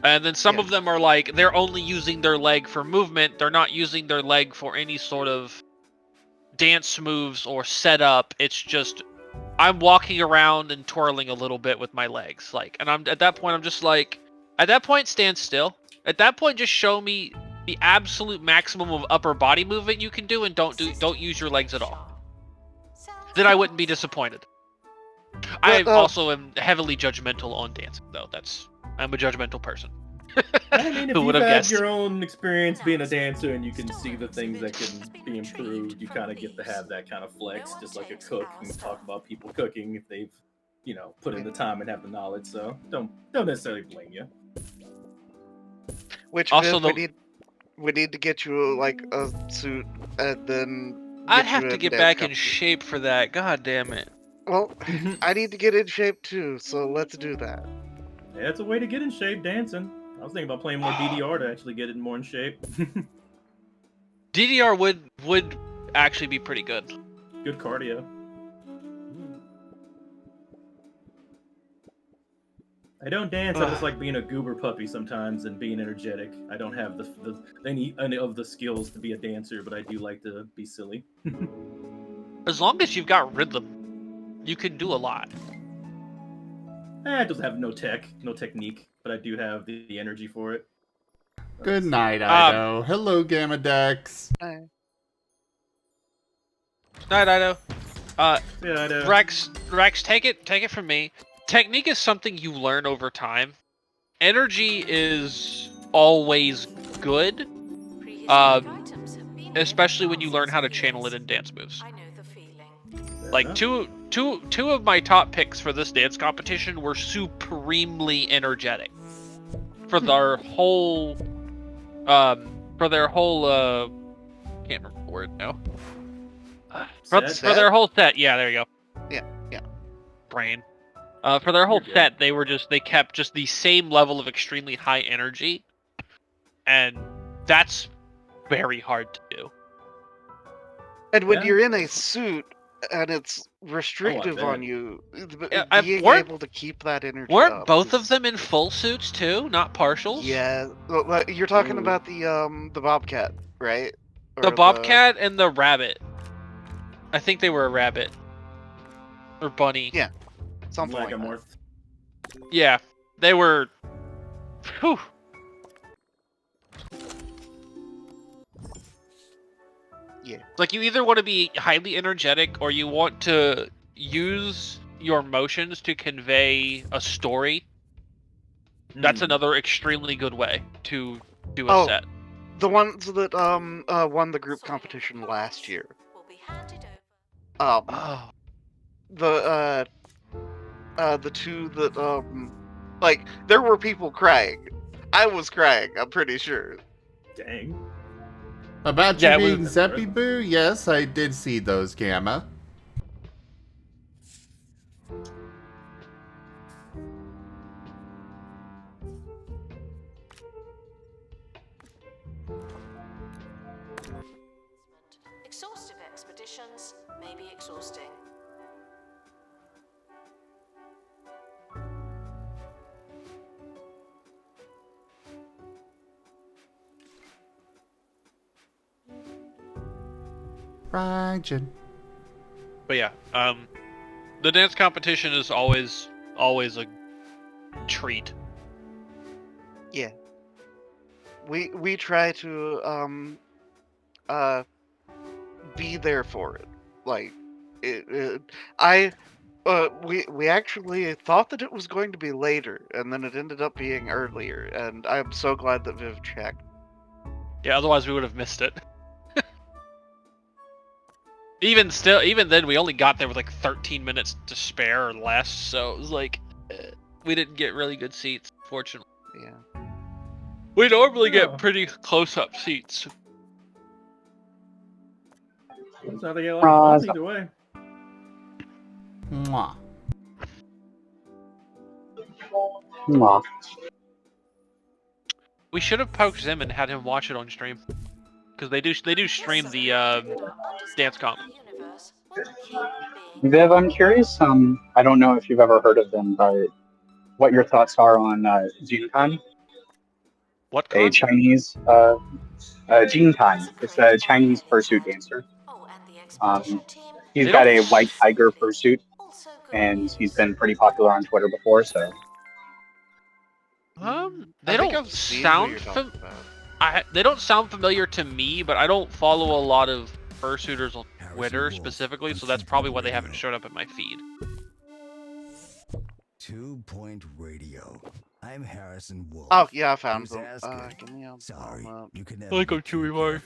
And then some of them are like, they're only using their leg for movement, they're not using their leg for any sort of dance moves or setup. It's just I'm walking around and twirling a little bit with my legs, like, and I'm at that point stand still. At that point, just show me the absolute maximum of upper body movement you can do, and don't use your legs at all. Then I wouldn't be disappointed. I also am heavily judgmental on dancing, though. I'm a judgmental person. I mean, if Who you've would have had guessed? your own experience being a dancer and you can see the things that can be improved, you kind of get to have that kind of flex, just like a cook. And we talk about people cooking if they've, put in the time and have the knowledge. So don't necessarily blame you. Which Also, we need to get you like a suit, and then I'd have to get back in shape for that. God damn it. Well, I need to get in shape too, so let's do that. Yeah, it's a way to get in shape dancing. was thinking about playing more DDR to actually get it more in shape. DDR would actually be pretty good. Good cardio. I don't dance. I just like being a goober puppy sometimes and being energetic. I don't have any of the skills to be a dancer, but I do like to be silly. As long as you've got rhythm, you can do a lot. I just have no technique, but I do have the energy for it. Good night, Ido. Hello, Gamma Dex. Hi. Night, Ido. Yeah, Ido. Rex, take it from me. Technique is something you learn over time. Energy is always good, especially when you learn how to channel it in dance moves. Like two of my top picks for this dance competition were supremely energetic for their whole can't remember the word now. For their whole set, yeah, there you go. Yeah. Brain. For their whole set, they kept just the same level of extremely high energy, and that's very hard to do. And when you're in a suit and it's restrictive on you, being able to keep that energy Weren't up both of them in full suits too, not partials? Yeah, you're talking about the Bobcat, right? The Bobcat and the rabbit. I think they were a rabbit. Or bunny. Yeah. Something like that. Yeah. They were... Whew. Yeah. Like, you either want to be highly energetic or you want to use your motions to convey a story. That's another extremely good way to do a set. The ones that won the group competition last year. The two that like there were people crying. I was crying, I'm pretty sure. Dang. About you being Zeppy Boo? Yes, I did see those, Gamma. Exhaustive expeditions may be exhausting. Ryan. But yeah, the dance competition is always a treat. Yeah. We try to be there for it. Like we actually thought that it was going to be later, and then it ended up being earlier, and I'm so glad that Viv checked. Yeah, otherwise we would have missed it. Even then, we only got there with like 13 minutes to spare or less, so it was like, we didn't get really good seats, fortunately. Yeah. We normally get pretty close-up seats. That's how they get a lot of fun either way. Mwah. Mwah. We should have poked him and had him watch it on stream, because they do stream the dance comp. Viv, I'm curious. I don't know if you've ever heard of them, but what your thoughts are on Jinkan? What? A Chinese Jinkan. It's a Chinese fursuit dancer. He's got a white tiger fursuit, and he's been pretty popular on Twitter before. So. They don't sound they don't sound familiar to me, but I don't follow a lot of fursuiters on Twitter specifically, so that's probably why they haven't showed up in my feed. 2 Point Radio. I'm Harrison Wolf. Oh yeah, I found them. Give me a Sorry, you can I go Chewy Mar.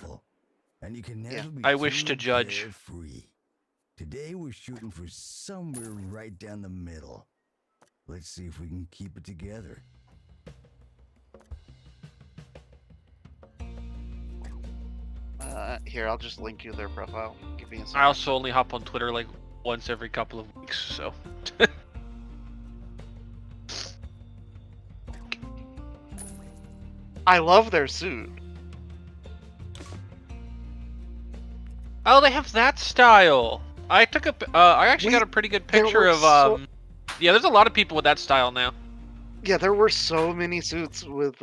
And you can never be I wish to judge. Free. Today we're shooting for somewhere right down the middle. Let's see if we can keep it together. Here, I'll just link you their profile. Give me a second. I also only hop on Twitter like once every couple of weeks, so. I love their suit. Oh, they have that style. I took a. I actually got a pretty good picture of. Yeah, there's a lot of people with that style now. Yeah, there were so many suits with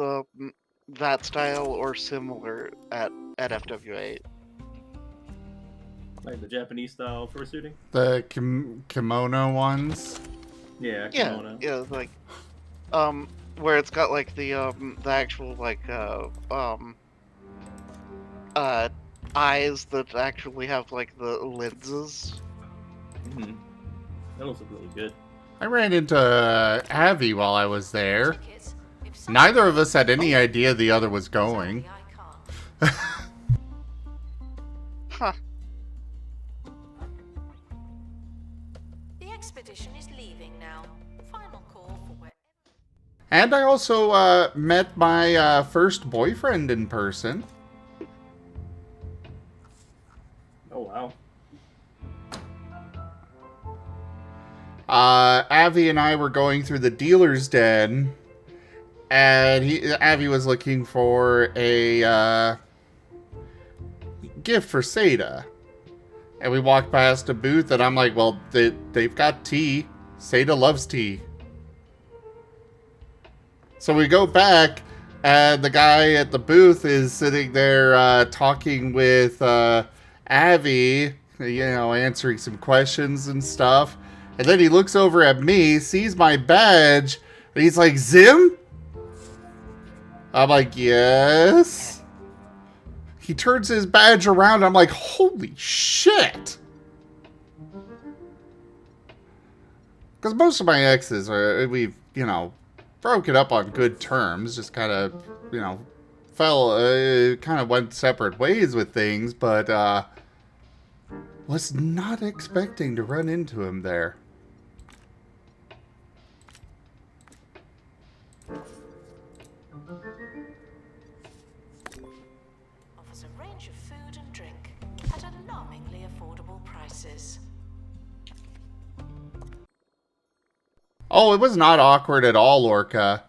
that style or similar at FWA. Like the Japanese style fursuiting? The kimono ones? Yeah, kimono. Yeah, like, where it's got like the actual like eyes that actually have like the lenses. Mm-hmm. That looks really good. I ran into Avi while I was there. Neither of us had any idea the other was going. Huh. The expedition is leaving now. Final call for where. And I also met my first boyfriend in person. Oh, wow. Avi and I were going through the dealer's den, and Avi was looking for a gift for Seda. And we walked past a booth, and I'm like, well, they've got tea. Seda loves tea. So we go back, and the guy at the booth is sitting there talking with Avi, answering some questions and stuff. And then he looks over at me, sees my badge, and he's like, Zim? I'm like, yes. He turns his badge around, I'm like, holy shit. Because most of my exes, we've, broken up on good terms, just kind of, kind of went separate ways with things, but, was not expecting to run into him there. Offers a range of food and drink at alarmingly affordable prices. Oh, it was not awkward at all, Orca.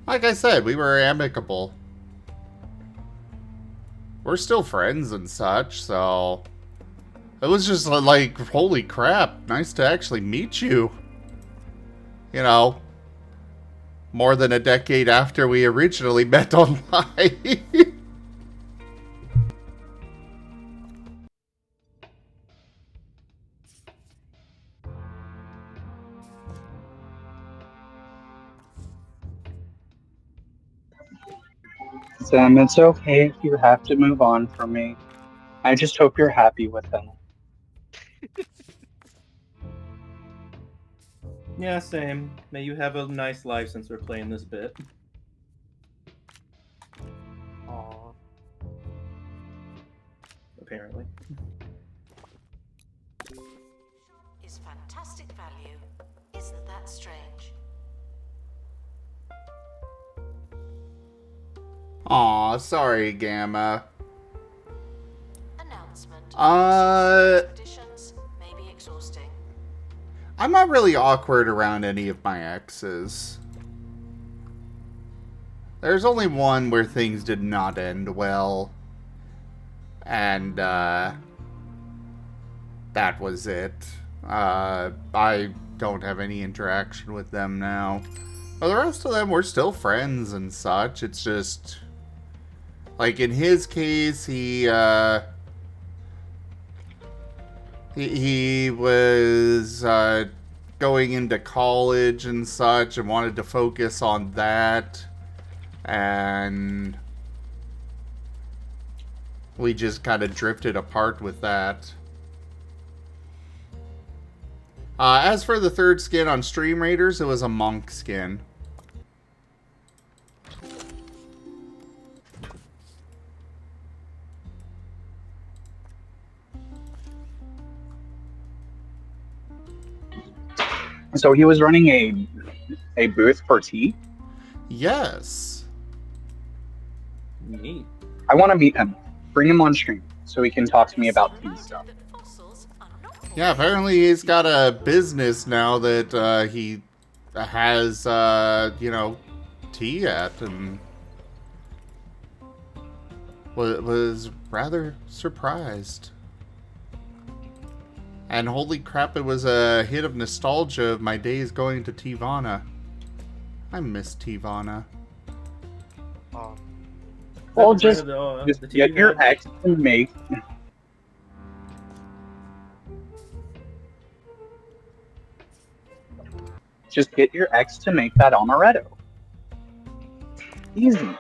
Like I said, we were amicable. We're still friends and such, so... It was just like, holy crap, nice to actually meet you. More than a decade after we originally met online. Sam, it's okay if you have to move on from me. I just hope you're happy with him. Yeah, same. May you have a nice life since we're playing this bit. Aww. Apparently. Is fantastic value. Isn't that strange? Aw, sorry, Gamma. Announcement. Expeditions may be exhausting. I'm not really awkward around any of my exes. There's only one where things did not end well. And, that was it. I don't have any interaction with them now. But the rest of them, we're still friends and such. It's just... Like, in his case, he was going into college and such and wanted to focus on that. And we just kind of drifted apart with that. As for the third skin on Stream Raiders, it was a monk skin. So he was running a booth for tea? Yes. Neat. I want to meet him. Bring him on stream so he can talk to me about tea stuff. Yeah, apparently he's got a business now that he has, tea at, and was rather surprised. And holy crap, it was a hit of nostalgia of my days going to Tivana. I miss Tivana. Well, just get your ex to make... Just get your ex to make that amaretto. Easy.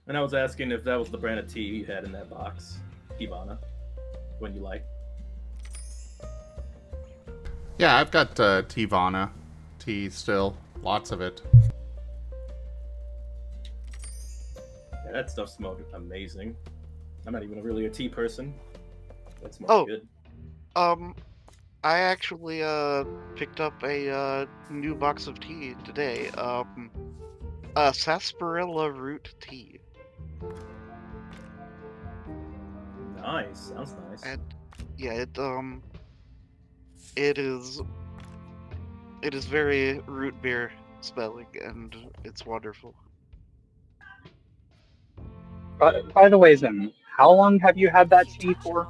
And I was asking if that was the brand of tea you had in that box, Ivana, when you like. Yeah, I've got Tivana tea still. Lots of it. Yeah, that stuff smelled amazing. I'm not even really a tea person. That smells good. I actually picked up a new box of tea today. Sarsaparilla root tea. Nice, sounds nice. And yeah, it is very root beer smelling, and it's wonderful. By the way, Zim, how long have you had that tea for?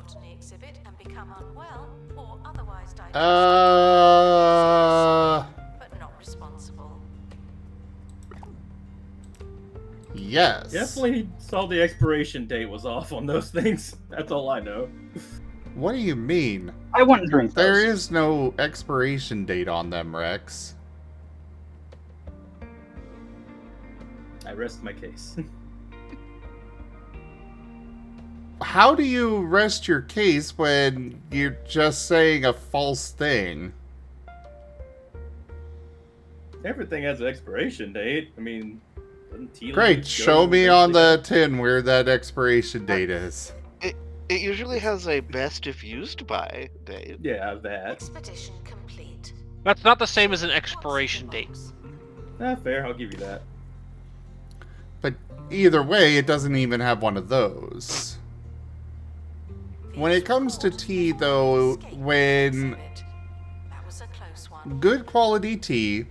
But not responsible. Yes. Definitely saw the expiration date was off on those things. That's all I know. What do you mean? I wouldn't drink those. There is no expiration date on them, Rex. I rest my case. How do you rest your case when you're just saying a false thing? Everything has an expiration date. I mean, great. Show me on the tin where that expiration date is. It usually has a best if used by date. Yeah, that. Expedition complete. That's not the same as an expiration date. Fair, I'll give you that. But either way, it doesn't even have one of those. When it comes to tea, though, when good quality tea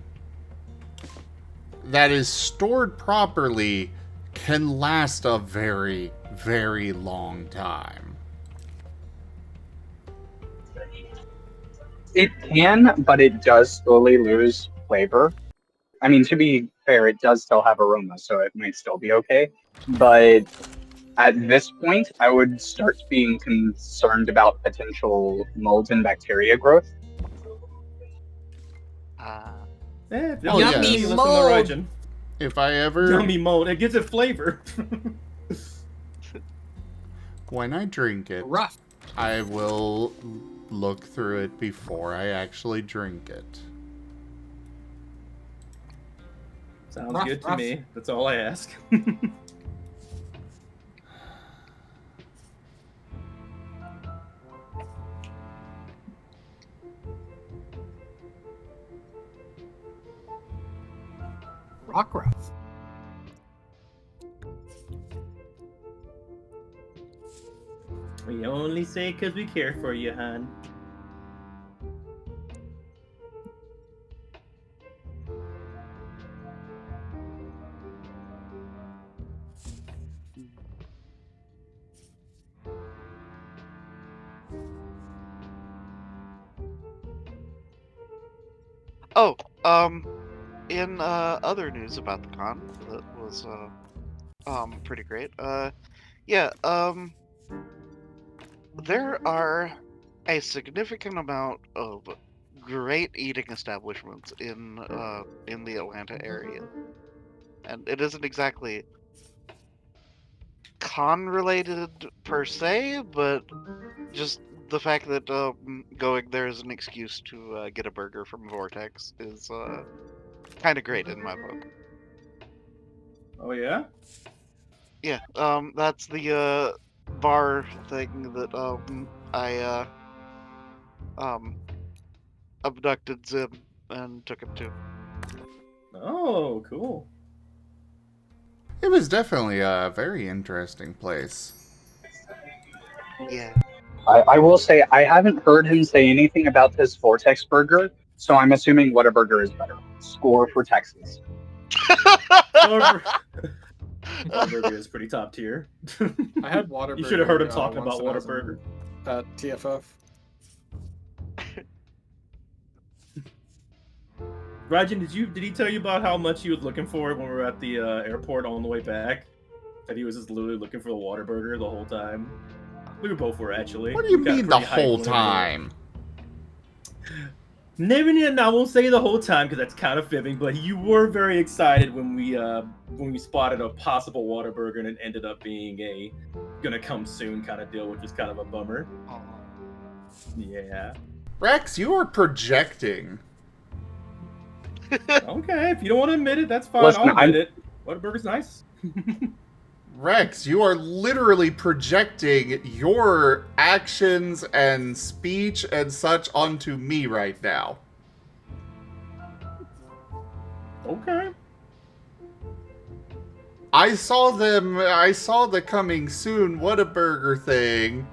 that is stored properly can last a very, very long time. It can, but it does slowly lose flavor. I mean, to be fair, it does still have aroma, so it might still be okay. But at this point, I would start being concerned about potential mold and bacteria growth. Yummy mold! If I ever... Yummy mold, it gives it flavor. When I drink it, I will look through it before I actually drink it. Sounds good to me. That's all I ask. Rockruff. We only say because we care for you, hon. Oh, in other news about the con that was pretty great. There are a significant amount of great eating establishments in the Atlanta area, and it isn't exactly con related per se, but just the fact that going there is an excuse to get a burger from Vortex is kind of great in my book. Oh yeah? Yeah, that's the bar thing that I abducted Zim and took him to. Oh, cool. It was definitely a very interesting place. Yeah. I will say I haven't heard him say anything about this Vortex burger, so I'm assuming Whataburger is better. Score for Texas. Whataburger is pretty top tier. I had Whataburger. You should have heard him talking once about when I was Whataburger. At TFF. Rajan, did he tell you about how much he was looking for it when we were at the airport on the way back? That he was just literally looking for the Whataburger the whole time. We both were actually. What do you We got mean the pretty hyped whole when we were- time? Maybe I won't say the whole time because that's kind of fibbing, but you were very excited when we spotted a possible Whataburger and it ended up being a gonna come soon kind of deal, which is kind of a bummer. Yeah. Rex, you are projecting. Okay, if you don't want to admit it, that's fine. Listen, I'll admit it. Whataburger's nice. Rex, you are literally projecting your actions and speech and such onto me right now. Okay. I saw the coming soon Whataburger thing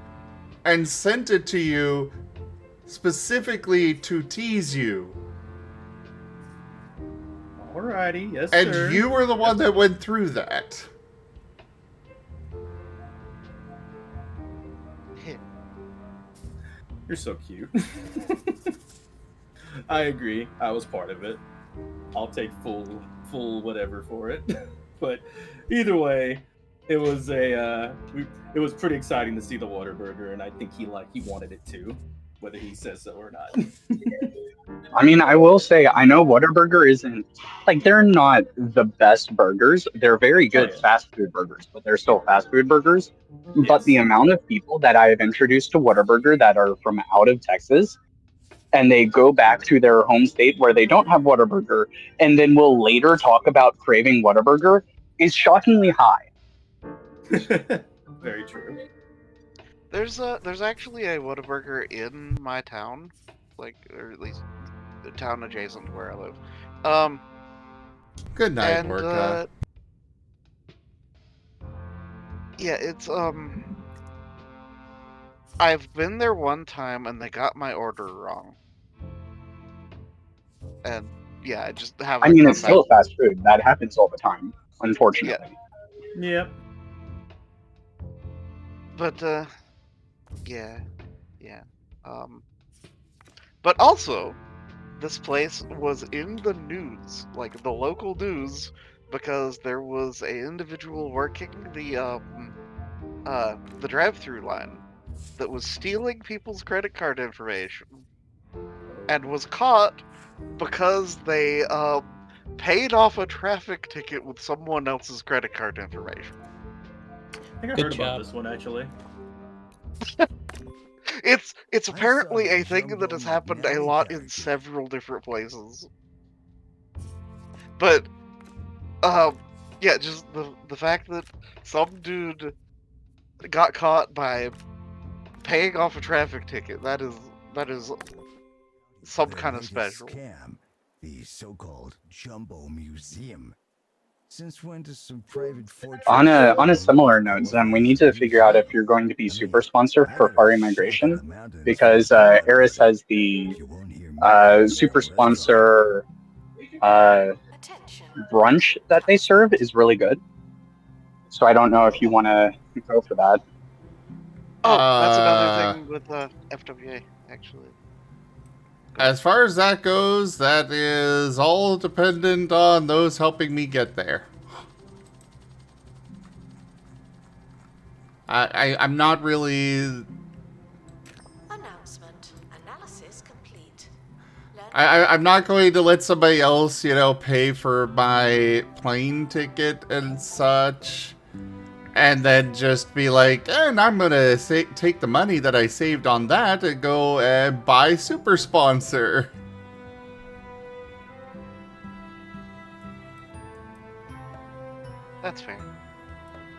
and sent it to you specifically to tease you. Alrighty, yes, and sir. And you were the one that went through that. You're so cute. I agree. I was part of it. I'll take full whatever for it. But either way, it was it was pretty exciting to see the Whataburger, and I think he wanted it too, whether he says so or not. I mean, I will say, I know Whataburger isn't, like, they're not the best burgers. They're very good fast food burgers, but they're still fast food burgers. Yes. But the amount of people that I have introduced to Whataburger that are from out of Texas, and they go back to their home state where they don't have Whataburger, and then will later talk about craving Whataburger, is shockingly high. Very true. There's actually a Whataburger in my town, like, or at least the town adjacent to where I live. Good night, Orca. Yeah, it's I've been there one time and they got my order wrong. And yeah, I just haven't. I mean, it's still fast food. That happens all the time, unfortunately. Yeah. But yeah. But also, this place was in the news, like the local news, because there was an individual working the drive-through line that was stealing people's credit card information, and was caught because they paid off a traffic ticket with someone else's credit card information. I think I heard about this one actually. It's apparently a thing that has happened a lot in several different places. But yeah, just the fact that some dude got caught by paying off a traffic ticket, that is some kind of special. Scam, the so-called Jumbo Museum. Since when does some private fortress... On a similar note, we need to figure out if you're going to be super sponsor for Furry Migration, because Eris has the super sponsor brunch that they serve is really good. So I don't know if you want to go for that. Oh, that's another thing with FWA, actually. As far as that goes, that is all dependent on those helping me get there. I'm not really... Announcement. Analysis complete. I'm not going to let somebody else, pay for my plane ticket and such. And then just be like, and I'm going to take the money that I saved on that and go and buy Super Sponsor. That's fair.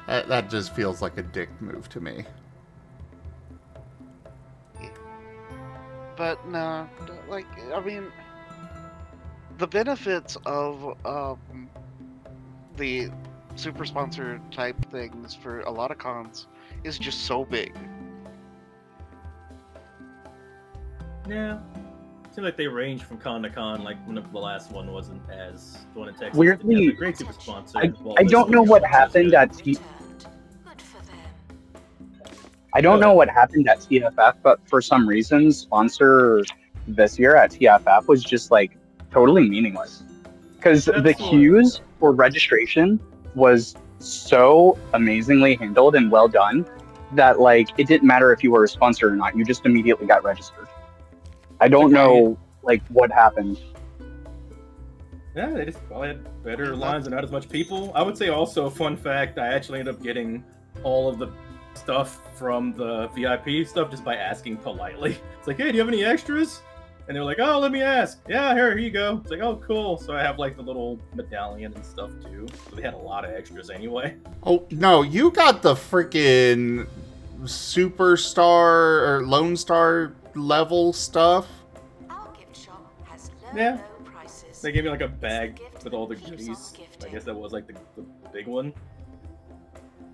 That just feels like a dick move to me. Yeah. But no, like, I mean, the benefits of the super sponsor type things for a lot of cons is just so big. Yeah. Seems like they range from con to con. Like when the last one wasn't as the one in Texas. Weirdly, Yeah, the great super sponsor. I don't know what happened at I don't know what happened at TFF, but for some reason, sponsor this year at TFF was just like totally meaningless. Because the queues for registration was so amazingly handled and well done that like it didn't matter if you were a sponsor or not, you just immediately got registered. I don't know like what happened. Yeah, they just probably had better lines and not as much people. I would say also, fun fact, I actually ended up getting all of the stuff from the VIP stuff just by asking politely. It's like, hey, do you have any extras? And they're like, oh, let me ask. Yeah, here you go. It's like, oh, cool. So I have like the little medallion and stuff too. So they had a lot of extras anyway. Oh, no, you got the freaking superstar or Lone Star level stuff. Yeah. They gave me like a bag with all the goodies. I guess that was like the big one.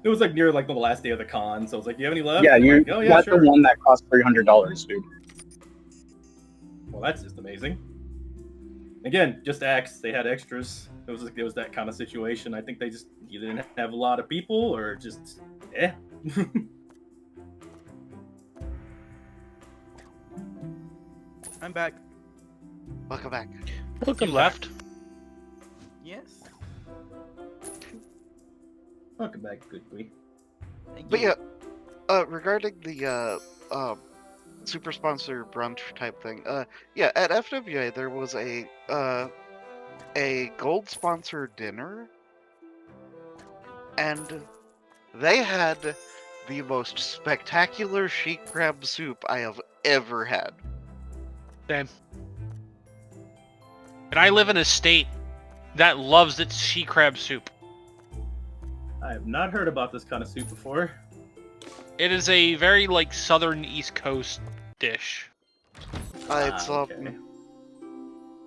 It was like near like the last day of the con, so I was like, "You have any left?" Yeah, you like, oh, yeah, got sure. the one that cost $300, dude. Well, that's just amazing. Again, just Axe. They had extras. It was that kind of situation. I think they just either didn't have a lot of people or just I'm back. Welcome back. You left? Yes. Welcome back, good boy. But yeah, regarding the super sponsor brunch type thing, yeah, at FWA there was a gold sponsor dinner, and they had the most spectacular sheep crab soup I have ever had. Same. And I live in a state that loves its she crab soup. I have not heard about this kind of soup before. It is a very like southern East Coast dish.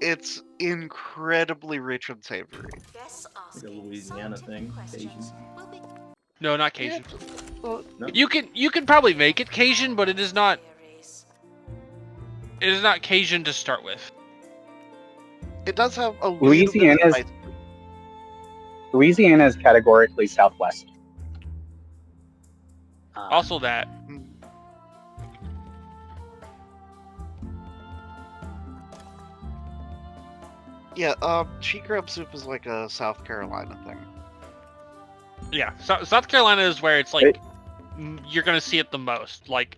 It's incredibly rich and savory. Like a Louisiana thing. Cajun. No, not Cajun. Well, no? You can probably make it Cajun, but it is not. It is not Cajun to start with. It does have a Louisiana is categorically Southwest. Also that. Yeah, she crab soup is like a South Carolina thing. Yeah, South Carolina is where it's like you're gonna see it the most. Like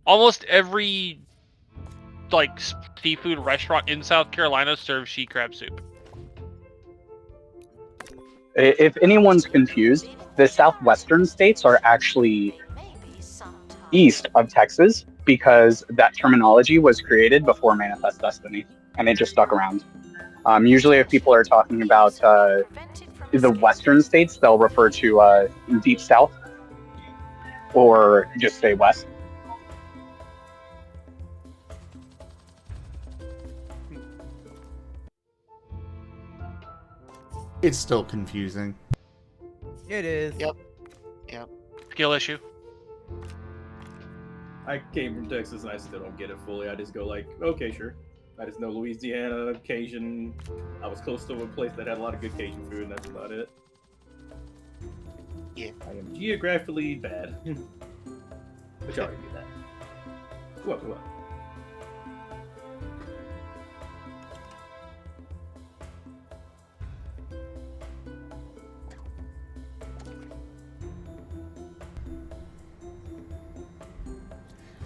almost every like seafood restaurant in South Carolina serves she crab soup. If anyone's confused, the southwestern states are actually east of Texas because that terminology was created before Manifest Destiny, and it just stuck around. Usually if people are talking about the western states, they'll refer to deep south or just say west. It's still confusing. It is. Yep. Skill issue. I came from Texas and I still don't get it fully. I just go like, okay, sure. I just know Louisiana, Cajun. I was close to a place that had a lot of good Cajun food, and that's about it. Yeah. I am geographically bad. But you already knew that. What?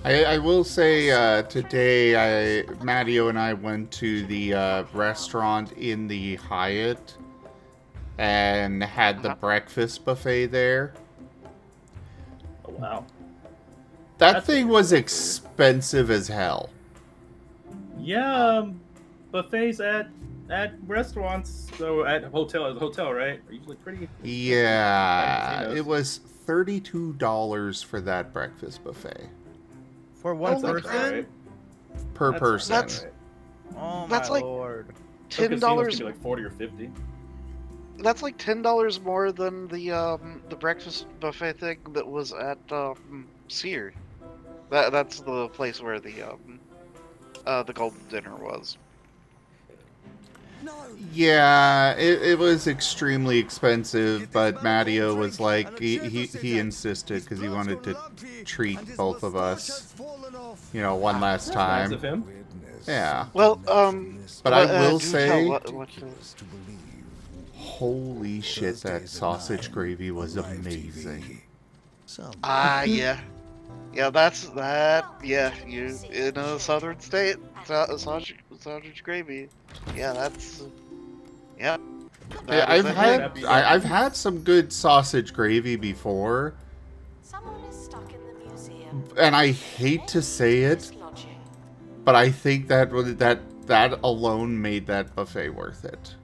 I will say today, Matteo and I went to the restaurant in the Hyatt and had the breakfast buffet there. Oh, wow. That thing was expensive as hell. Yeah, buffets at restaurants, so at hotel, right? Are usually pretty. Yeah, it was $32 for that breakfast buffet. For one person? Right. Per person. Oh that's my like lord. $10. Like 40 or 50. That's like $10 more than the breakfast buffet thing that was at Sear. That's the place where the the golden dinner was. Yeah, it was extremely expensive, but Matteo was like, he insisted because he wanted to treat both of us, you know, one last time. Nice of him. Yeah. Well, but I will say, what holy shit, that sausage gravy was amazing. yeah. Yeah, yeah, you in a southern state, sausage gravy. Yeah, that's, yeah. Yeah, I've had some good sausage gravy before, and I hate to say it, but I think that alone made that buffet worth it.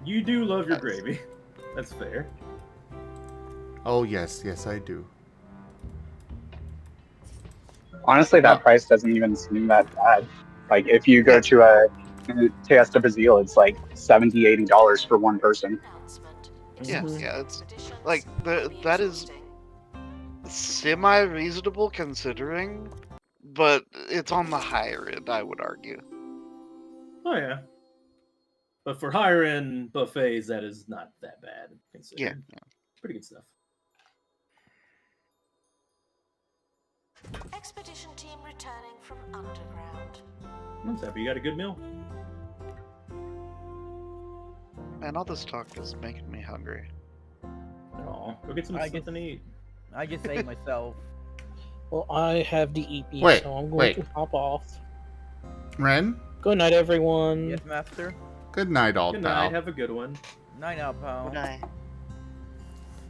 You do love your gravy. That's fair. Oh yes, yes I do. Honestly, that price doesn't even seem that bad. Like, if you go to a Testa Bazil, it's like $70-$80 for one person. Yeah, yeah, it's like that is semi-reasonable considering, but it's on the higher end, I would argue. Oh yeah. But for higher end buffets, that is not that bad considered. Yeah. Pretty good stuff. Expedition team returning from underground. I'm happy you got a good meal. Man, all this talk is making me hungry. Oh, go get something to eat. I just ate myself. Well, I have to eat, Wait, so I'm going to hop off. Ren? Good night, everyone. Yes, master. Good night, all Good pal. night, have a good one. Night out, pal. Good night.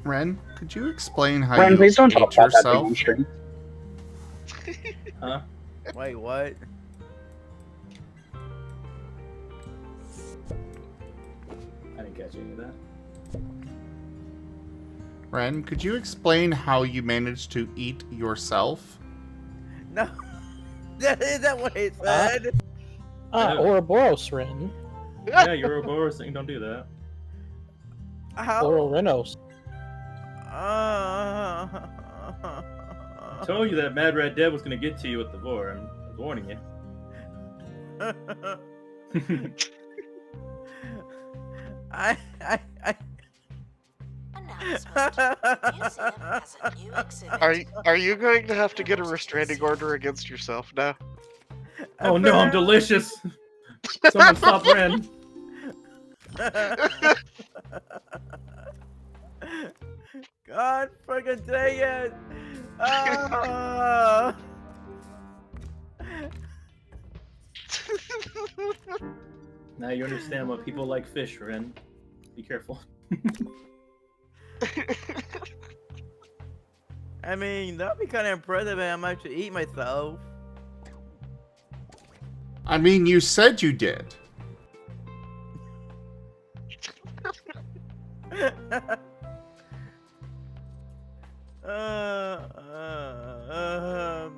Ren, could you explain how Ren, you please don't ate talk about that thing yourself? on stream. Huh? Wait, what? I didn't catch any of that. Ren, could you explain how you managed to eat yourself? No. Is that what it said? Ouroboros, Ren. Yeah, you're a Boris thing. Don't do that. How? Ourorenos. I told you that Mad Red Dead was going to get to you with the vor. I'm warning you. Are you going to have to get a restraining order against yourself now? Oh no, I'm delicious. Someone stop Ren. God fucking dang it! Now you understand why people like fish, Ren. Be careful. I mean, that'd be kind of impressive if I'm actually eat myself. I mean, you said you did.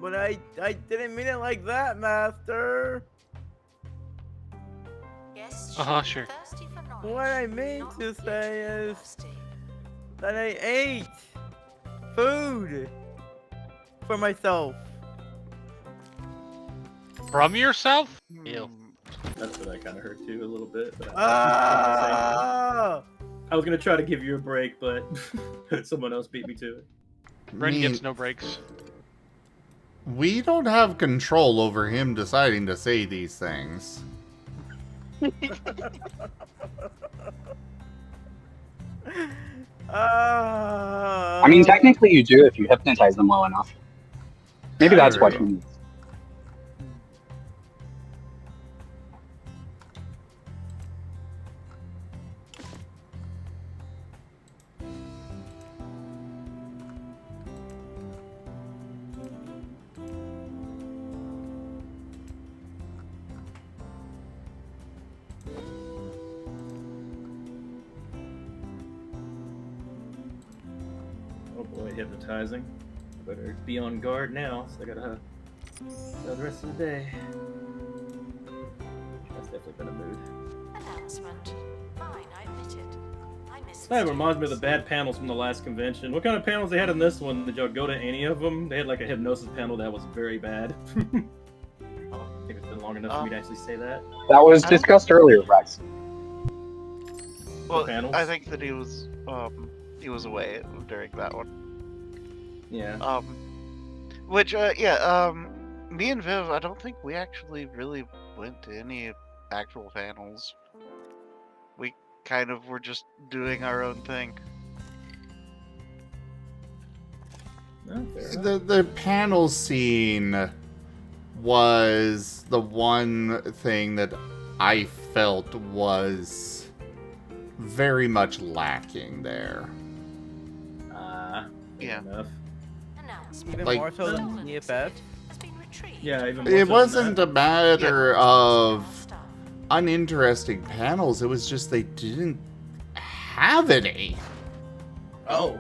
But I didn't mean it like that, Master. Yes, Sure. What I mean to say is that I ate food for myself. From yourself? Ew. That's what I kind of heard too, a little bit. But Ah! I was gonna try to give you a break, but someone else beat me to it. Ren gets no breaks. We don't have control over him deciding to say these things. I mean, technically you do if you hypnotize them well enough. Maybe that's what he needs. Oh boy, hypnotizing. I better be on guard now, so I gotta go the rest of the day. That's definitely been a mood. Announcement. Fine, I admit it. I miss That reminds me of the bad panels from the last convention. What kind of panels they had in this one? Did y'all go to any of them? They had like a hypnosis panel that was very bad. I think it's been long enough for me to actually say that. That was discussed earlier, Rex. Well, I think that he was away during that one. Yeah. Me and Viv, I don't think we actually really went to any actual panels. We kind of were just doing our own thing. The panel scene was the one thing that I felt was very much lacking there. Yeah. Enough. Even Like- more so than EFF. Yeah, even more It so wasn't than a matter of uninteresting panels, it was just they didn't have any. Oh. You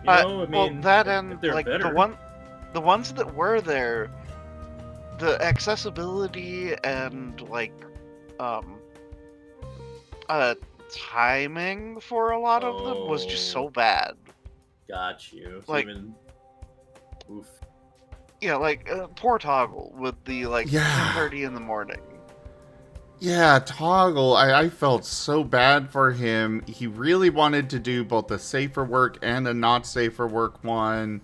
know, I mean, well, that if and they're like better. the ones that were there, the accessibility and like timing for a lot of them was just so bad. Got you. So Like- even... Oof. Yeah, like poor Toggle with the like Yeah. 10:30 in the morning. Yeah, Toggle, I felt so bad for him. He really wanted to do both the safer work and a not safer work one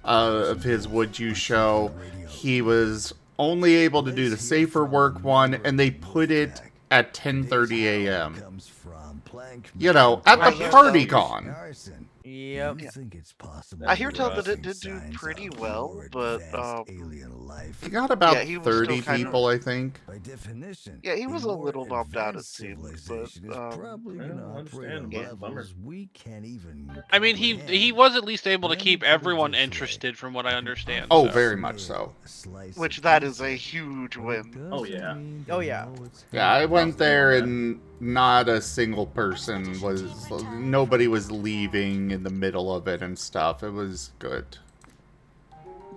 of his Would You show. He was only able to do the safer work one, and they put it at 10:30 a.m. You know, at the party con. Yep. I hear tell that it did do pretty well, but He got about yeah, he was 30 still kind of- people, I think. yeah, he was a little bummed out, it seemed, but understandable. Bummer. I mean, he was at least able to keep everyone interested, from what I understand. Oh, so. very much so. which that is a huge win. Oh yeah. Oh yeah. Yeah, I went there and not a single person was... Nobody was leaving in the middle of it and stuff. It was good.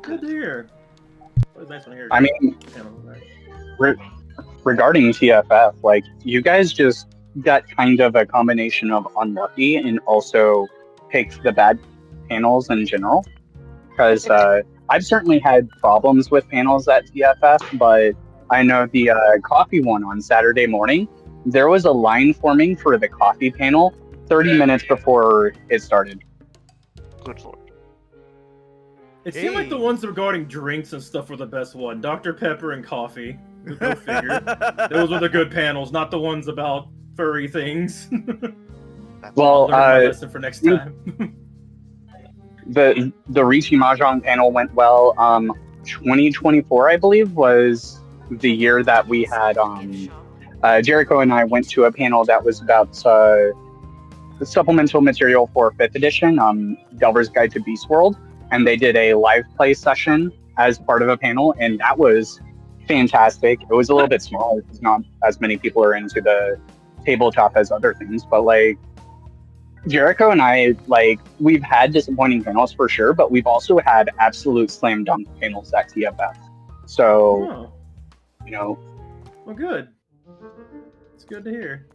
Good to hear. What a nice one to hear. I mean, Panel there. regarding TFF, like, you guys just got kind of a combination of unlucky and also picked the bad panels in general. Because I've certainly had problems with panels at TFF, but I know the coffee one on Saturday morning, there was a line forming for the coffee panel 30 minutes before it started. Good lord. It seemed like the ones regarding drinks and stuff were the best one. Dr. Pepper and coffee. Go figure. Those were the good panels, not the ones about furry things. Well, Learn my lesson for next time. the Ricci Mahjong panel went well. 2024, I believe, was the year that we had Jericho and I went to a panel that was about supplemental material for 5th edition, Delver's Guide to Beast World, and they did a live play session as part of a panel, and that was fantastic. It was a little bit smaller because not as many people are into the tabletop as other things, but like Jericho and I, like, we've had disappointing panels for sure, but we've also had absolute slam dunk panels at TFF. So, you know. Well, good. It's good to hear.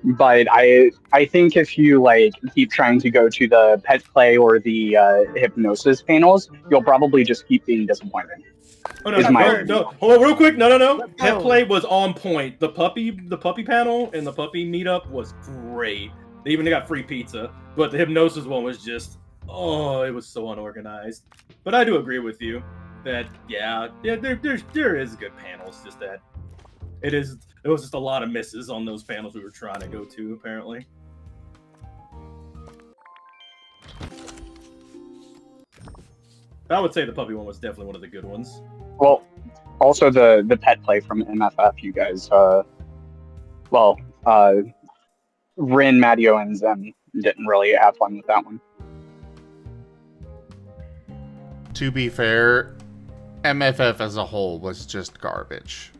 But I think if you like keep trying to go to the pet play or the hypnosis panels, you'll probably just keep being disappointed. Oh no, hold on, real quick. No. Pet play was on point. The puppy panel and the puppy meetup was great. They even got free pizza. But the hypnosis one was just, it was so unorganized. But I do agree with you that there is good panels. Just that it was just a lot of misses on those panels we were trying to go to, apparently. I would say the puppy one was definitely one of the good ones. Well, also the pet play from MFF, you guys, Rin, Matteo, and Zem didn't really have fun with that one. To be fair, MFF as a whole was just garbage.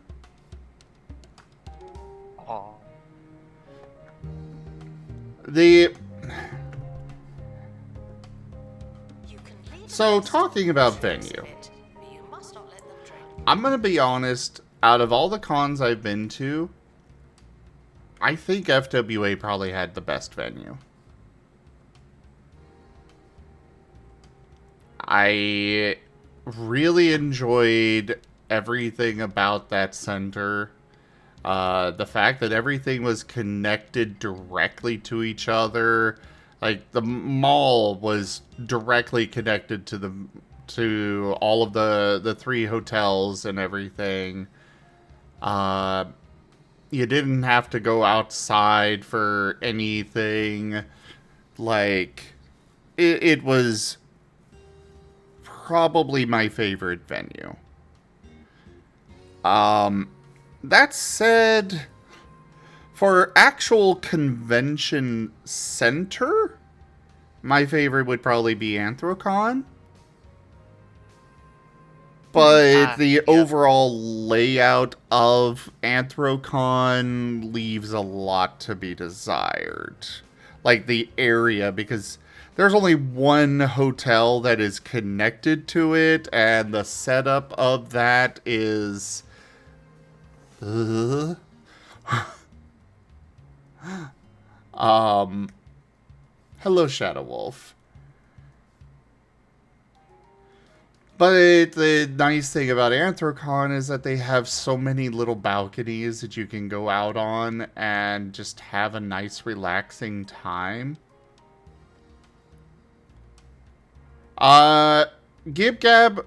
So, talking about venue, I'm gonna be honest, out of all the cons I've been to, I think FWA probably had the best venue. I really enjoyed everything about that center. The fact that everything was connected directly to each other. Like, the mall was directly connected to all of the 3 hotels and everything. You didn't have to go outside for anything. Like, it was probably my favorite venue. That said, for actual convention center, my favorite would probably be Anthrocon. But the overall layout of Anthrocon leaves a lot to be desired. Like the area, because there's only one hotel that is connected to it, and the setup of that is... Hello, Shadow Wolf. But the nice thing about Anthrocon is that they have so many little balconies that you can go out on and just have a nice, relaxing time. Gib Gab,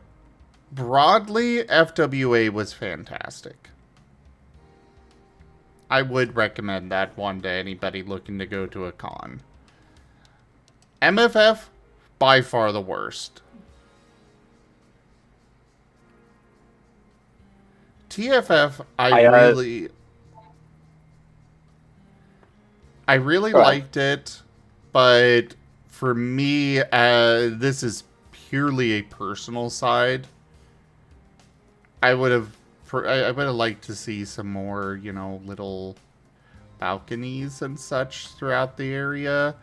broadly, FWA was fantastic. I would recommend that one to anybody looking to go to a con. MFF, by far the worst. TFF, I really liked it, but for me, this is purely a personal side. I would have liked to see some more, you know, little balconies and such throughout the area,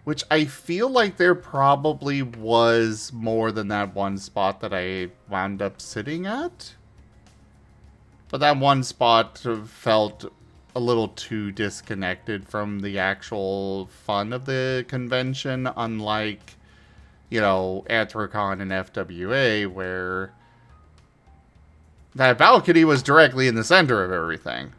which I feel like there probably was more than that one spot that I wound up sitting at. But that one spot felt a little too disconnected from the actual fun of the convention, unlike, you know, Anthrocon and FWA, where that balcony was directly in the center of everything.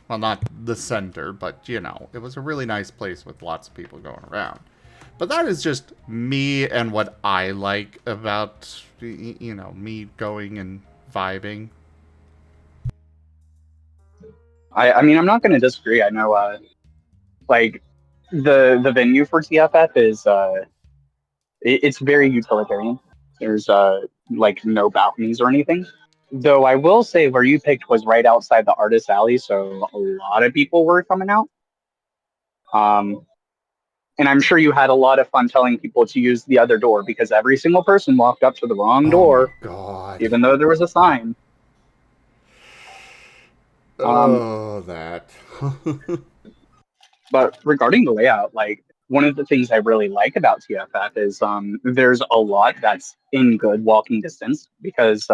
Well, not the center, but, you know, it was a really nice place with lots of people going around. But that is just me and what I like about, you know, me going and vibing. I mean, I'm not going to disagree. I know, like, the venue for TFF is, it's very utilitarian. There's, like, no balconies or anything. Though I will say where you picked was right outside the Artist Alley, so a lot of people were coming out. And I'm sure you had a lot of fun telling people to use the other door, because every single person walked up to the wrong door, even though there was a sign. That. But regarding the layout, like, one of the things I really like about TFF is there's a lot that's in good walking distance, because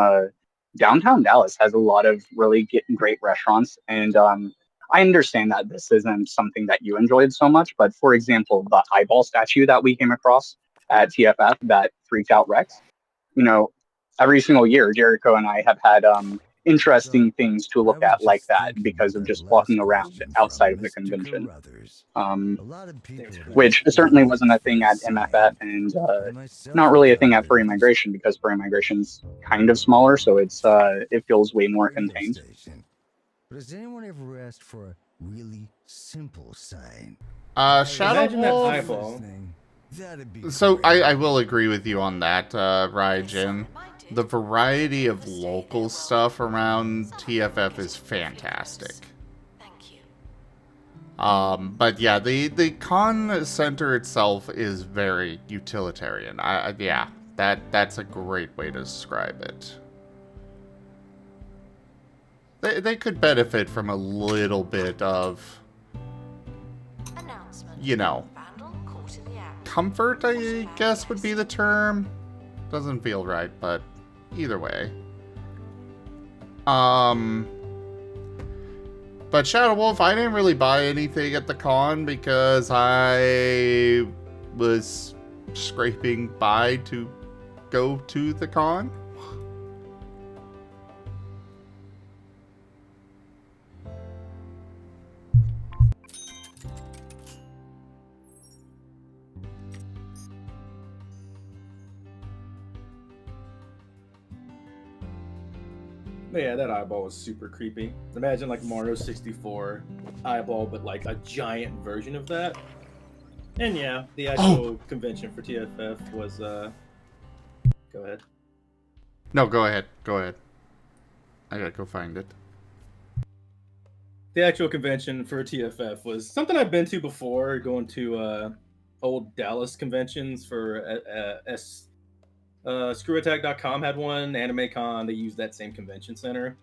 downtown Dallas has a lot of really great restaurants. And I understand that this isn't something that you enjoyed so much, but for example, the eyeball statue that we came across at TFF that freaked out Rex, you know, every single year, Jericho and I have had interesting things to look at like that because of just walking around outside of the convention. Which certainly wasn't a thing at MFF, and not really a thing at Furry Migration, because Furry Migration's kind of smaller, so it's it feels way more contained. But has anyone ever asked for a really simple sign? Shadow Wolf. So I will agree with you on that, Raijin. The variety of local stuff around TFF is fantastic. But yeah, the con center itself is very utilitarian. Yeah, that's a great way to describe it. They could benefit from a little bit of, you know, comfort, I guess would be the term. Doesn't feel right, but either way. But Shadow Wolf, I didn't really buy anything at the con because I was scraping by to go to the con. But yeah, that eyeball was super creepy. Imagine like Mario 64 eyeball, but like a giant version of that. And yeah, the actual convention for TFF was go ahead. No, go ahead. Go ahead. I gotta go find it. The actual convention for TFF was something I've been to before, going to old Dallas conventions for ScrewAttack.com had one, AnimeCon, they used that same convention center.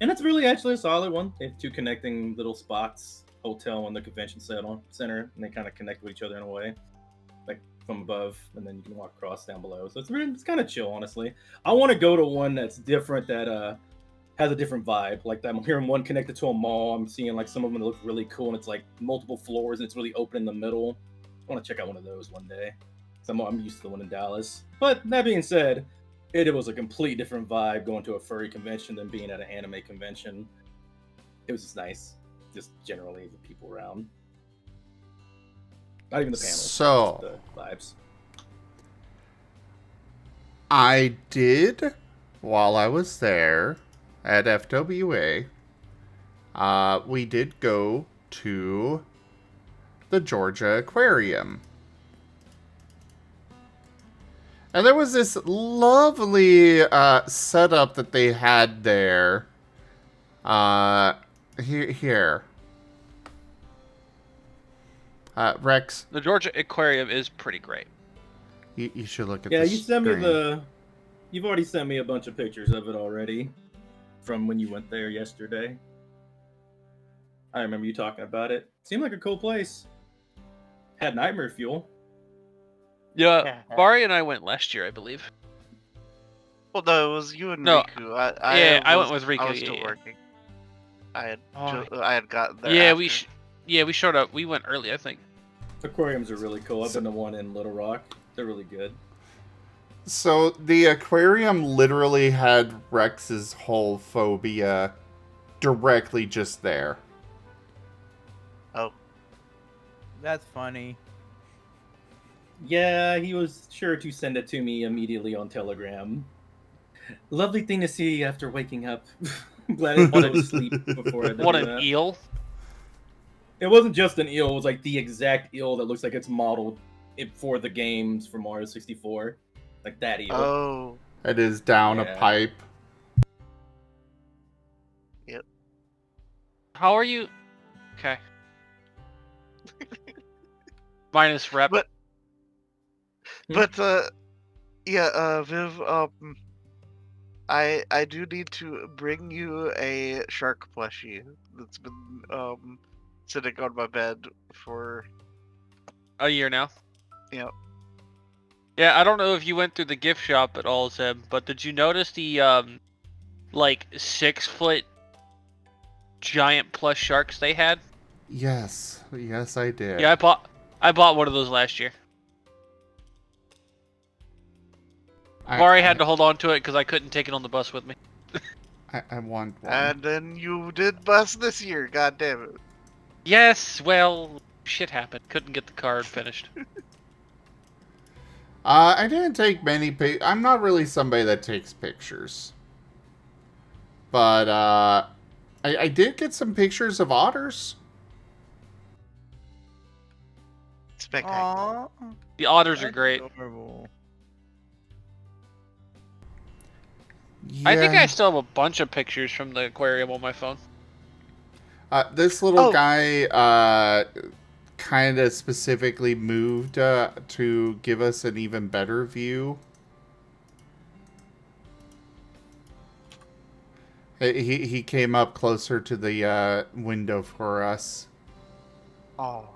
And it's really actually a solid one. They have two connecting little spots, hotel and the convention center, and they kind of connect with each other in a way, like from above, and then you can walk across down below. So it's kind of chill, honestly. I want to go to one that's different, that has a different vibe. Like I'm hearing one connected to a mall. I'm seeing like some of them that look really cool, and it's like multiple floors, and it's really open in the middle. I want to check out one of those one day. I'm used to the one in Dallas. But that being said, it was a complete different vibe going to a furry convention than being at an anime convention. It was just nice. Just generally the people around. Not even the panels. So, the vibes. I did, while I was there at FWA, we did go to the Georgia Aquarium. And there was this lovely setup that they had there. Here. Rex. The Georgia Aquarium is pretty great. You should look at yeah, this. you sent me You've already sent me a bunch of pictures of it already from when you went there yesterday. I remember you talking about it. Seemed like a cool place. Had nightmare fuel. Yeah, Bari and I went last year, I believe. Well, no, it was you and No, Riku. I went with Riku. I was still working. I had gotten there. Yeah, after. we showed up. We went early, I think. Aquariums are really cool. I've been to one in Little Rock. They're really good. So the aquarium literally had Rex's whole phobia directly just there. Oh. That's funny. Yeah, he was sure to send it to me immediately on Telegram. Lovely thing to see after waking up. Glad I didn't go to sleep before I did What that. an eel. It wasn't just an eel, it was like the exact eel that looks like it's modeled for the games for Mario 64. Like that eel. Oh. It is down a pipe. Yep. How are you? Okay. Minus rep. But yeah, Viv, I do need to bring you a shark plushie that's been sitting on my bed for a year now. Yep. Yeah, I don't know if you went through the gift shop at all, Zeb, but did you notice the like 6-foot giant plush sharks they had? Yes, I did. Yeah, I bought one of those last year. Mari had to hold on to it because I couldn't take it on the bus with me. I want one. And then you did bus this year, god damn it. Yes, well, shit happened. Couldn't get the card finished. I didn't take many pictures. I'm not really somebody that takes pictures. But I did get some pictures of otters. Spectacular. The otters are great. Adorable. Yeah. I think I still have a bunch of pictures from the aquarium on my phone. This little guy kind of specifically moved to give us an even better view. He came up closer to the window for us. Oh.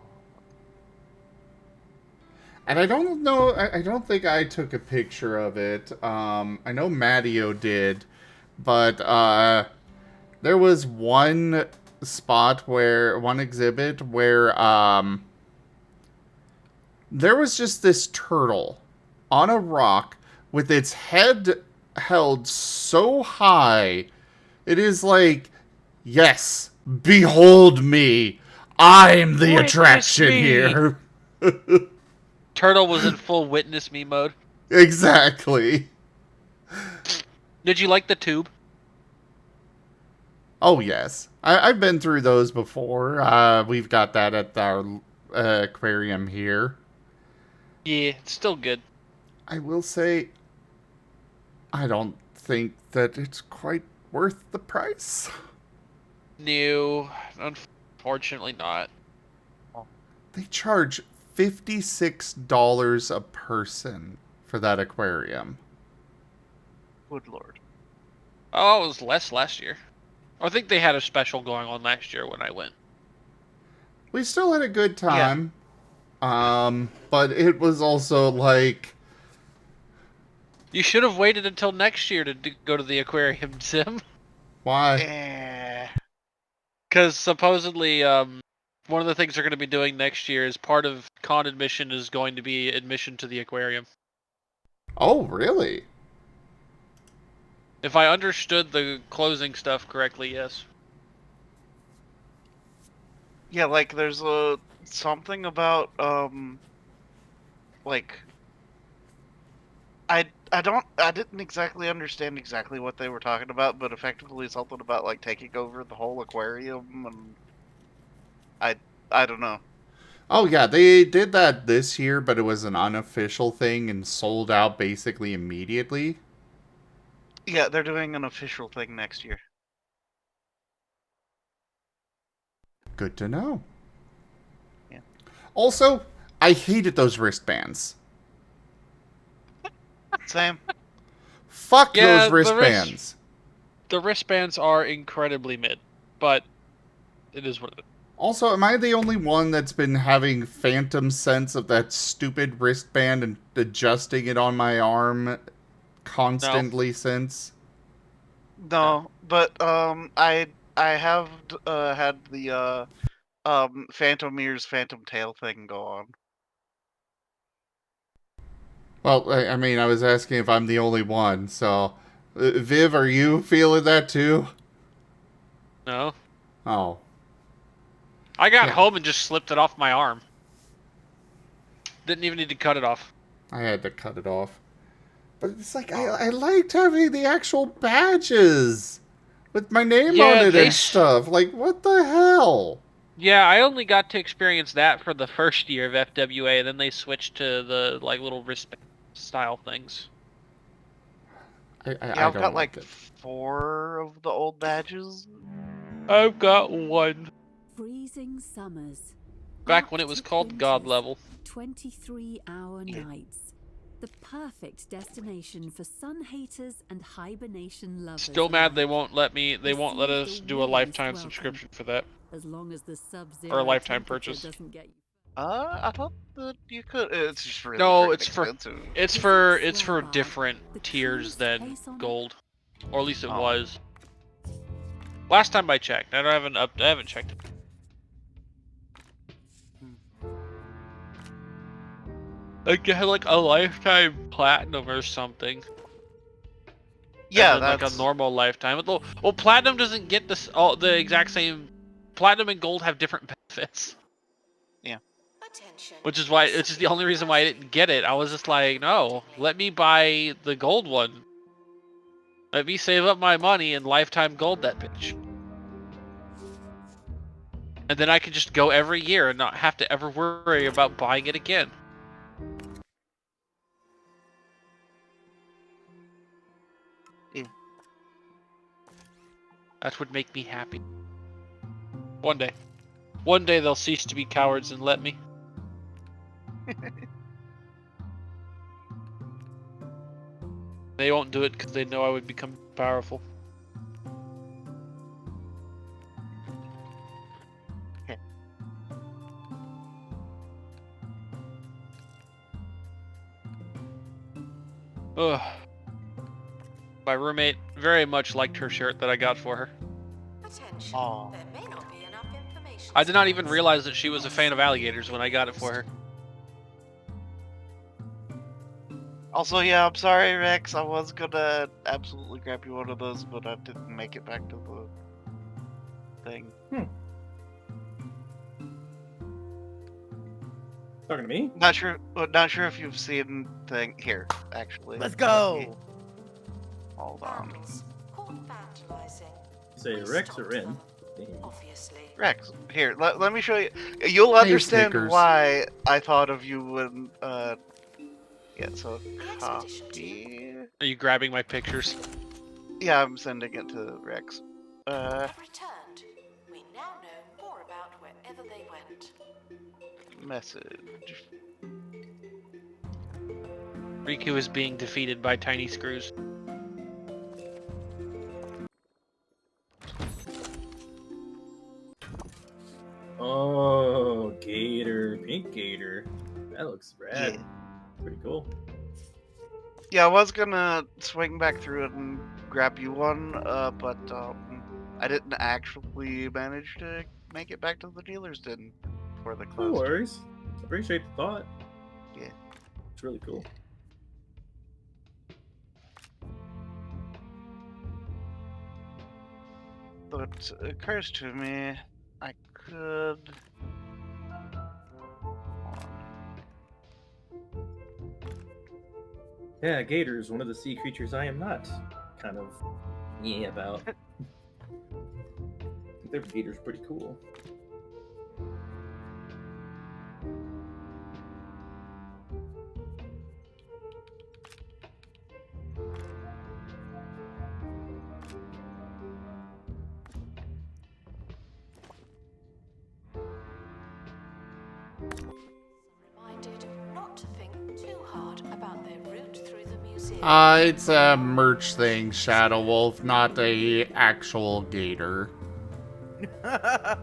And I don't know, I don't think I took a picture of it. I know Matteo did, but there was one exhibit where there was just this turtle on a rock with its head held so high. It is like, yes, behold me. I'm the Witness attraction me. here. Turtle was in full witness me mode. Exactly. Did you like the tube? Oh, yes. I've been through those before. We've got that at our aquarium here. Yeah, it's still good. I will say, I don't think that it's quite worth the price. No, unfortunately not. They charge $56 a person for that aquarium. Good lord. Oh, it was less last year. I think they had a special going on last year when I went. We still had a good time. Yeah. But it was also like... You should have waited until next year to go to the aquarium, Sim. Why? Because supposedly, one of the things they're going to be doing next year is part of con admission is going to be admission to the aquarium. Oh, really? If I understood the closing stuff correctly, yes. Yeah, like there's something about like I didn't exactly understand exactly what they were talking about, but effectively something about like taking over the whole aquarium, and I don't know. Oh yeah, they did that this year, but it was an unofficial thing and sold out basically immediately. Yeah, they're doing an official thing next year. Good to know. Yeah. Also, I hated those wristbands. Same. Fuck those wristbands. The wristbands are incredibly mid, but it is what it is. Also, am I the only one that's been having phantom sense of that stupid wristband and adjusting it on my arm constantly since? No, but I have had the Phantom Ears, Phantom Tail thing go on. Well, I mean, I was asking if I'm the only one, so... Viv, are you feeling that too? No. Oh. I got home and just slipped it off my arm. Didn't even need to cut it off. I had to cut it off. But it's like, I liked having the actual badges with my name on it and stuff. Like, what the hell? Yeah, I only got to experience that for the first year of FWA, and then they switched to the like little wristband style things. I've got like 4 of the old badges. I've got 1. Freezing summers. Back when it was called God Level. 23-hour nights. The perfect destination for sun haters and hibernation lovers. Still mad they won't let us do a lifetime subscription for that. As long as the sub-zero or a lifetime purchase. Doesn't get you. I thought that you could. It's just really no, expensive. it's for different tiers than gold, or at least it was. Last time I checked, I haven't checked it. Like you had like a lifetime platinum or something. Yeah, that's like a normal lifetime. Well, platinum doesn't get the exact same. Platinum and gold have different benefits. Yeah. Which is the only reason why I didn't get it. I was just like, no, let me buy the gold one. Let me save up my money and lifetime gold that bitch. And then I can just go every year and not have to ever worry about buying it again. Yeah. That would make me happy. One day. One day they'll cease to be cowards and let me. They won't do it because they know I would become powerful. Ugh. My roommate very much liked her shirt that I got for her. Oh. There may not be enough information. I did not even realize that she was a fan of alligators when I got it for her. Also, yeah, I'm sorry, Rex. I was gonna absolutely grab you one of those, but I didn't make it back to the thing. Talking to me? Not sure if you've seen thing here. Actually, Let's go. Hold on. Say Rex or Ren? Obviously. Rex, here. Let me show you. You'll understand Snickers. why I thought of you when. Yeah. So copy. Are you grabbing my pictures? Yeah, I'm sending it to Rex. Have returned. We now know more about wherever they went. Message. Riku is being defeated by tiny screws. Oh, gator. Pink gator. That looks rad. Yeah. Pretty cool. Yeah, I was gonna swing back through it and grab you one, but I didn't actually manage to make it back to the dealer's den before the No closed. worries. Appreciate the thought. Yeah. It's really cool. But it occurs to me, I could. Yeah, gators, one of the sea creatures I am not kind of about. Their gator's pretty cool. Reminded not to think too hard about their route through the museum. It's a merch thing, Shadow Wolf, not a actual gator. Yeah,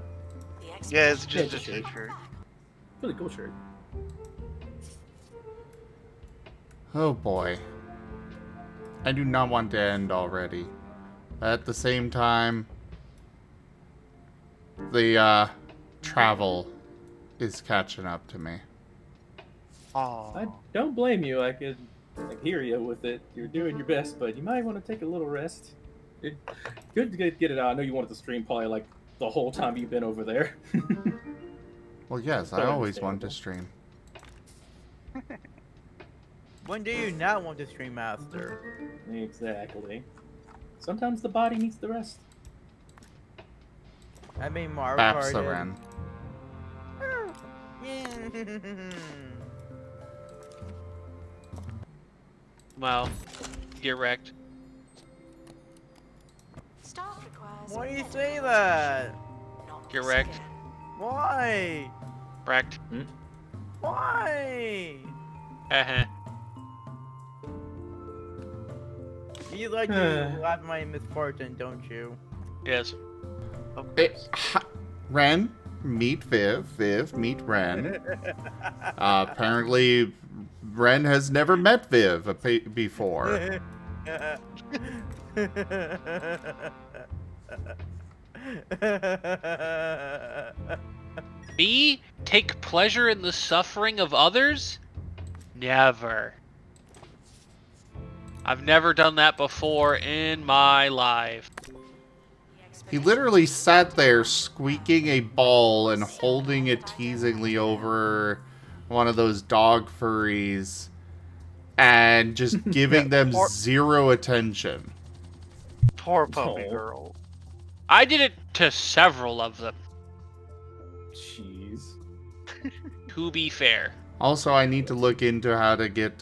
it's just a t-shirt. Really cool shirt. Oh boy. I do not want to end already. At the same time, the travel is catching up to me. Oh. I don't blame you. I can hear you with it. You're doing your best, but you might want to take a little rest. Good to get it out. I know you wanted to stream probably like the whole time you've been over there. Well, yes, I always want to stream. When do you not want to stream, Master? Exactly. Sometimes the body needs the rest. I mean, Mario Kart. Bapsaran. Well, get wrecked. Staff requires. Why do you say that? Get wrecked. Why? Wrecked. Why? You like to laugh at my misfortune, don't you? Yes. Ren, meet Viv. Viv, meet Ren. Apparently, Ren has never met Viv before. Me? Take pleasure in the suffering of others? Never. I've never done that before in my life. He literally sat there squeaking a ball and holding it teasingly over one of those dog furries and just giving them zero attention. Poor puppy girl. I did it to several of them. Jeez. To be fair. Also, I need to look into how to get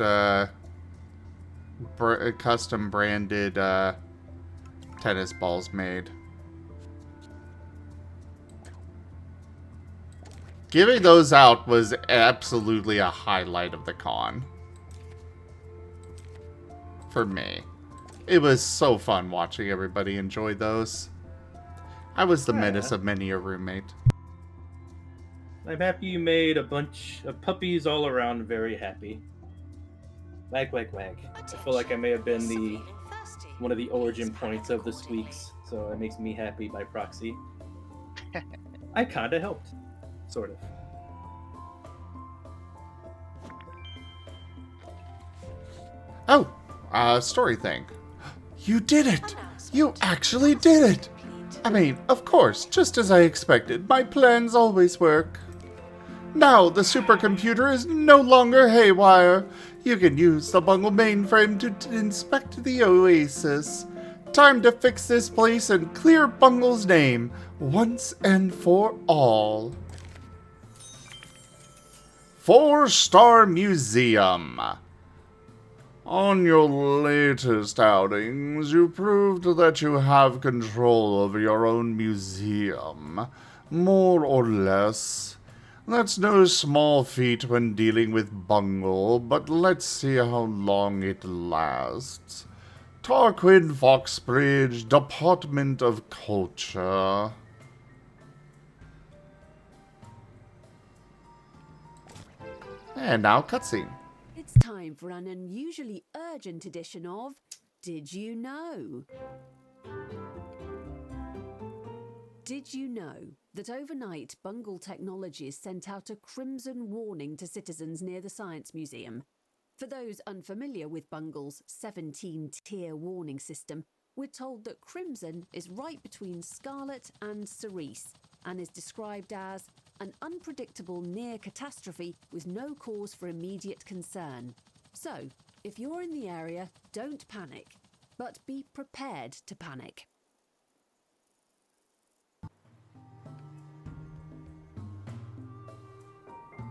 custom branded tennis balls made. Giving those out was absolutely a highlight of the con. For me. It was so fun watching everybody enjoy those. I was the menace of many a roommate. I'm happy you made a bunch of puppies all around very happy. Wag, wag, wag. I feel like I may have been the one of the origin points of the squeaks, so it makes me happy by proxy. I kinda helped. Sort of. Oh, story thing. You did it! You actually did it! I mean, of course, just as I expected. My plans always work. Now the supercomputer is no longer haywire. You can use the Bungle mainframe to inspect the Oasis. Time to fix this place and clear Bungle's name once and for all. 4-star museum. On your latest outings, you proved that you have control over your own museum, more or less. That's no small feat when dealing with Bungle, but let's see how long it lasts. Tarquin Foxbridge, Department of Culture. And now cutscene. It's time for an unusually urgent edition of Did You Know? Did you know that overnight Bungle Technologies sent out a crimson warning to citizens near the Science Museum? For those unfamiliar with Bungle's 17-tier warning system, we're told that crimson is right between scarlet and cerise and is described as an unpredictable near catastrophe with no cause for immediate concern. So, if you're in the area, don't panic, but be prepared to panic.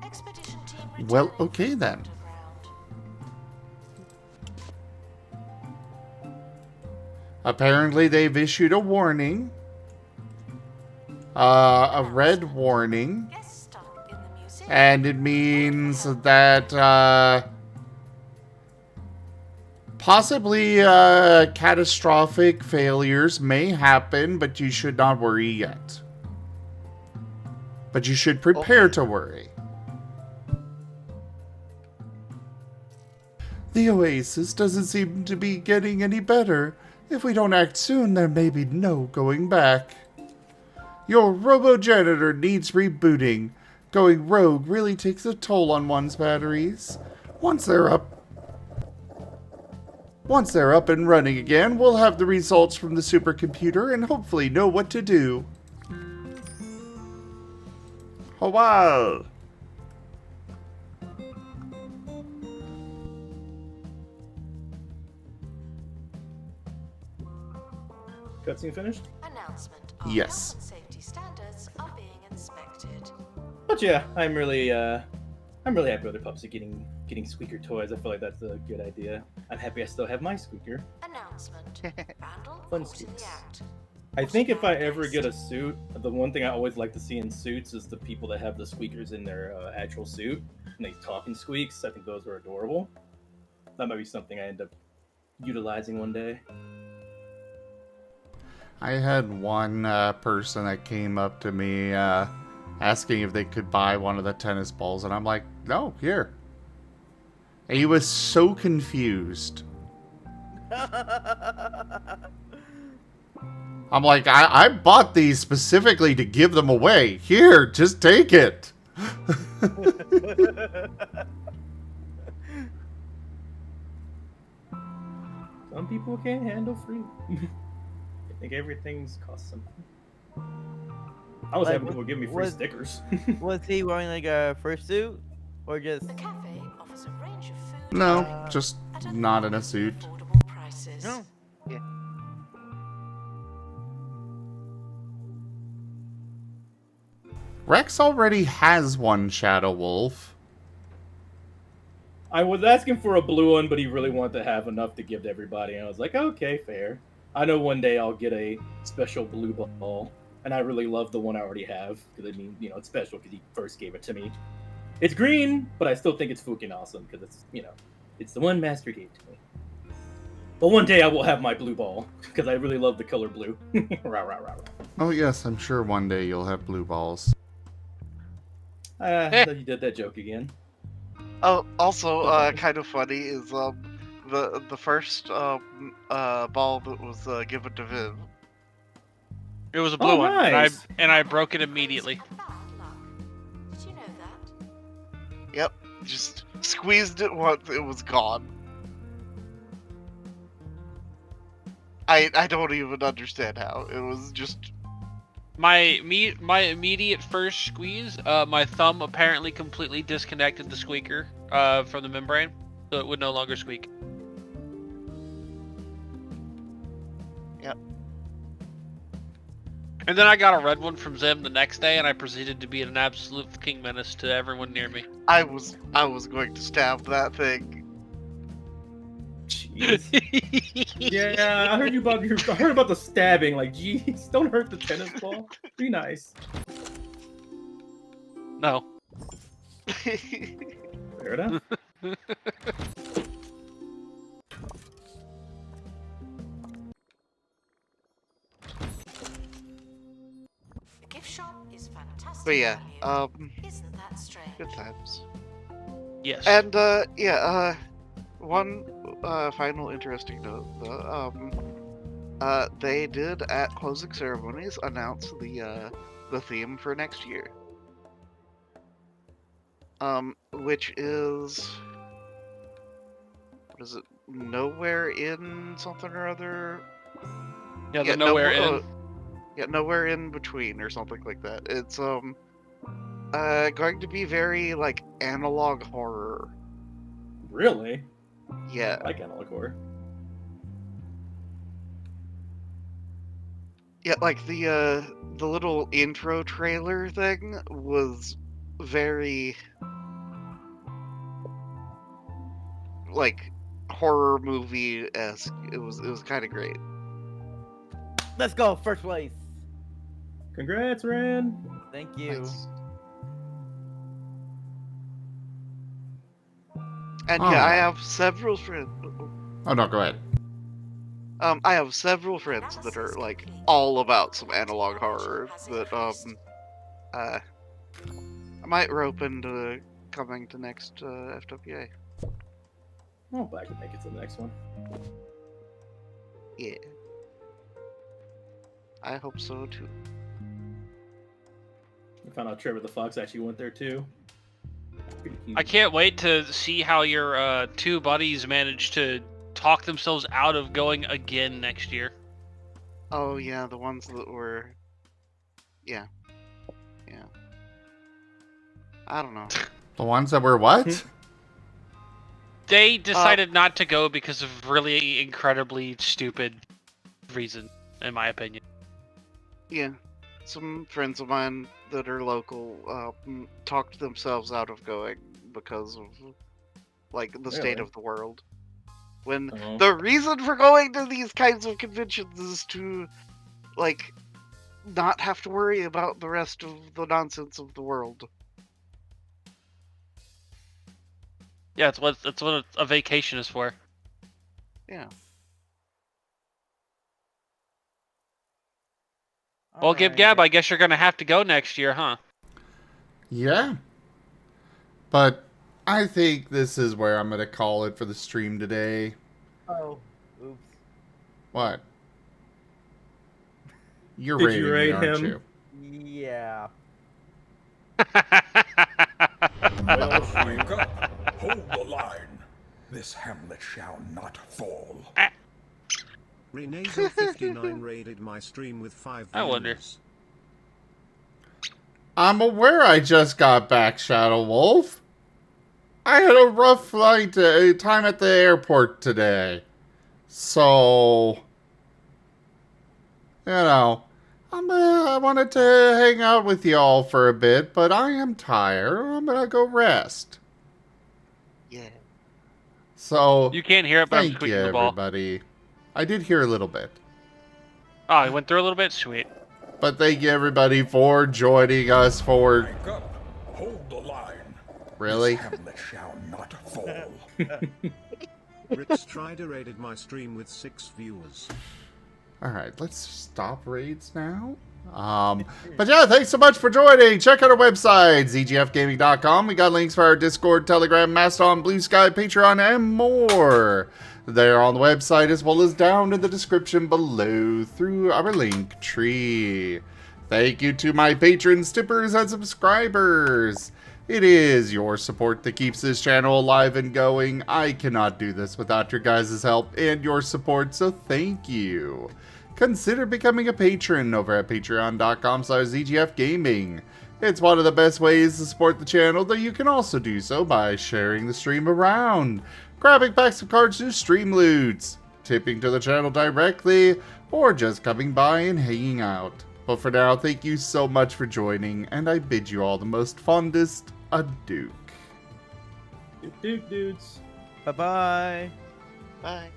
Expedition team Well, okay then. Apparently they've issued a warning. A red warning. And it means that, possibly, catastrophic failures may happen, but you should not worry yet. But you should prepare to worry. The Oasis doesn't seem to be getting any better. If we don't act soon, there may be no going back. Your robo-janitor needs rebooting. Going rogue really takes a toll on one's batteries. Once they're up and running again, we'll have the results from the supercomputer and hopefully know what to do. Oh, wow. Cutscene finished? Announcement. Yes. Health and safety standards are being inspected. But yeah, I'm really happy other pups are getting squeaker toys. I feel like that's a good idea. I'm happy I still have my squeaker. Announcement. Fun squeaks. I think if I ever get a suit, the one thing I always like to see in suits is the people that have the squeakers in their actual suit and they talk in squeaks. I think those are adorable. That might be something I end up utilizing one day. I had one person that came up to me asking if they could buy one of the tennis balls, and I'm like, no, here. And he was so confused. I'm like, I bought these specifically to give them away. Here, just take it. Some people can't handle free. I think everything's cost something. I was having people give me free stickers. Was he wearing like a fursuit? Or just... The cafe offers a range of food. No, just not in a suit. No. Yeah. Rex already has one Shadow Wolf. I was asking for a blue one, but he really wanted to have enough to give to everybody. And I was like, okay, fair. I know one day I'll get a special blue ball. And I really love the one I already have. Because, I mean, you know, it's special because he first gave it to me. It's green, but I still think it's fucking awesome. Because it's, you know, it's the one Master gave to me. But one day I will have my blue ball. Because I really love the color blue. Rah, rah, rah, rah. Oh yes, I'm sure one day you'll have blue balls. You did that joke again. Oh, also, kind of funny is, the first ball that was given to Viv. It was a blue one, nice. and I broke it immediately. Did you know that? Yep, just squeezed it once, it was gone. I don't even understand how. It was just... My immediate first squeeze, my thumb apparently completely disconnected the squeaker from the membrane, so it would no longer squeak. Yep. And then I got a red one from Zim the next day, and I proceeded to be an absolute fucking menace to everyone near me. I was going to stab that thing. Jeez. Yeah, I heard about the stabbing. Like, jeez, don't hurt the tennis ball. Be nice. No. Fair enough. The gift shop is fantastic. But yeah, Isn't that strange? good times. Yes. And one final interesting note though, they did at closing ceremonies announce the theme for next year. Which is, what is it? Nowhere in something or other. Yeah, the nowhere in. Yeah, nowhere in between or something like that. It's going to be very like analog horror. Really? Yeah. I like analog horror. Yeah, like the little intro trailer thing was very like horror movie-esque. It was kind of great. Let's go, first place. Congrats, Ren. Thank you. Nice. And yeah, I have several friends. Oh no, go ahead. I have several friends that are like all about some analog horror that I might rope into coming to next FWA. Oh, but I could make it to the next one. Yeah. I hope so too. I found out Trevor the Fox actually went there too. I can't wait to see how your two buddies managed to talk themselves out of going again next year. Oh yeah, the ones that were... Yeah. I don't know. The ones that were what? They decided not to go because of really incredibly stupid reason, in my opinion. Yeah. Some friends of mine that are local talked themselves out of going because of like the state of the world. When the reason for going to these kinds of conventions is to like not have to worry about the rest of the nonsense of the world. Yeah, it's what a vacation is for. Yeah. Well, Gib Gab, I guess you're gonna have to go next year, huh? Yeah. But I think this is where I'm gonna call it for the stream today. Oh, oops. What? You're Did rating you rate me, aren't him? you? Yeah. Wake up! Hold the line. This hamlet shall not fall. Renazo59 raided my stream with 5 I wonder. views. I'm aware I just got back, Shadow Wolf. I had a rough time at the airport today. So, you know, I wanted to hang out with y'all for a bit, but I am tired. I'm gonna go rest. Yeah. So, You can't hear it, but I'm thank squeaking you, the ball. everybody. I did hear a little bit. Oh, it went through a little bit? Sweet. But thank you, everybody, for joining us for... Wake up! Hold the line. Really? This hamlet shall not fall. Rick Strider raided my stream with 6 viewers. Alright, let's stop raids now. But yeah, thanks so much for joining. Check out our website, zgfgaming.com. We got links for our Discord, Telegram, Mastodon, Blue Sky, Patreon, and more. They're on the website as well as down in the description below through our link tree. Thank you to my patrons, tippers, and subscribers. It is your support that keeps this channel alive and going. I cannot do this without your guys' help and your support, so thank you. Consider becoming a patron over at patreon.com/ZGFgaming. It's one of the best ways to support the channel, though you can also do so by sharing the stream around, grabbing packs of cards to stream loots, tipping to the channel directly, or just coming by and hanging out. But for now, thank you so much for joining, and I bid you all the most fondest adieu. Dudes. Bye-bye. Bye.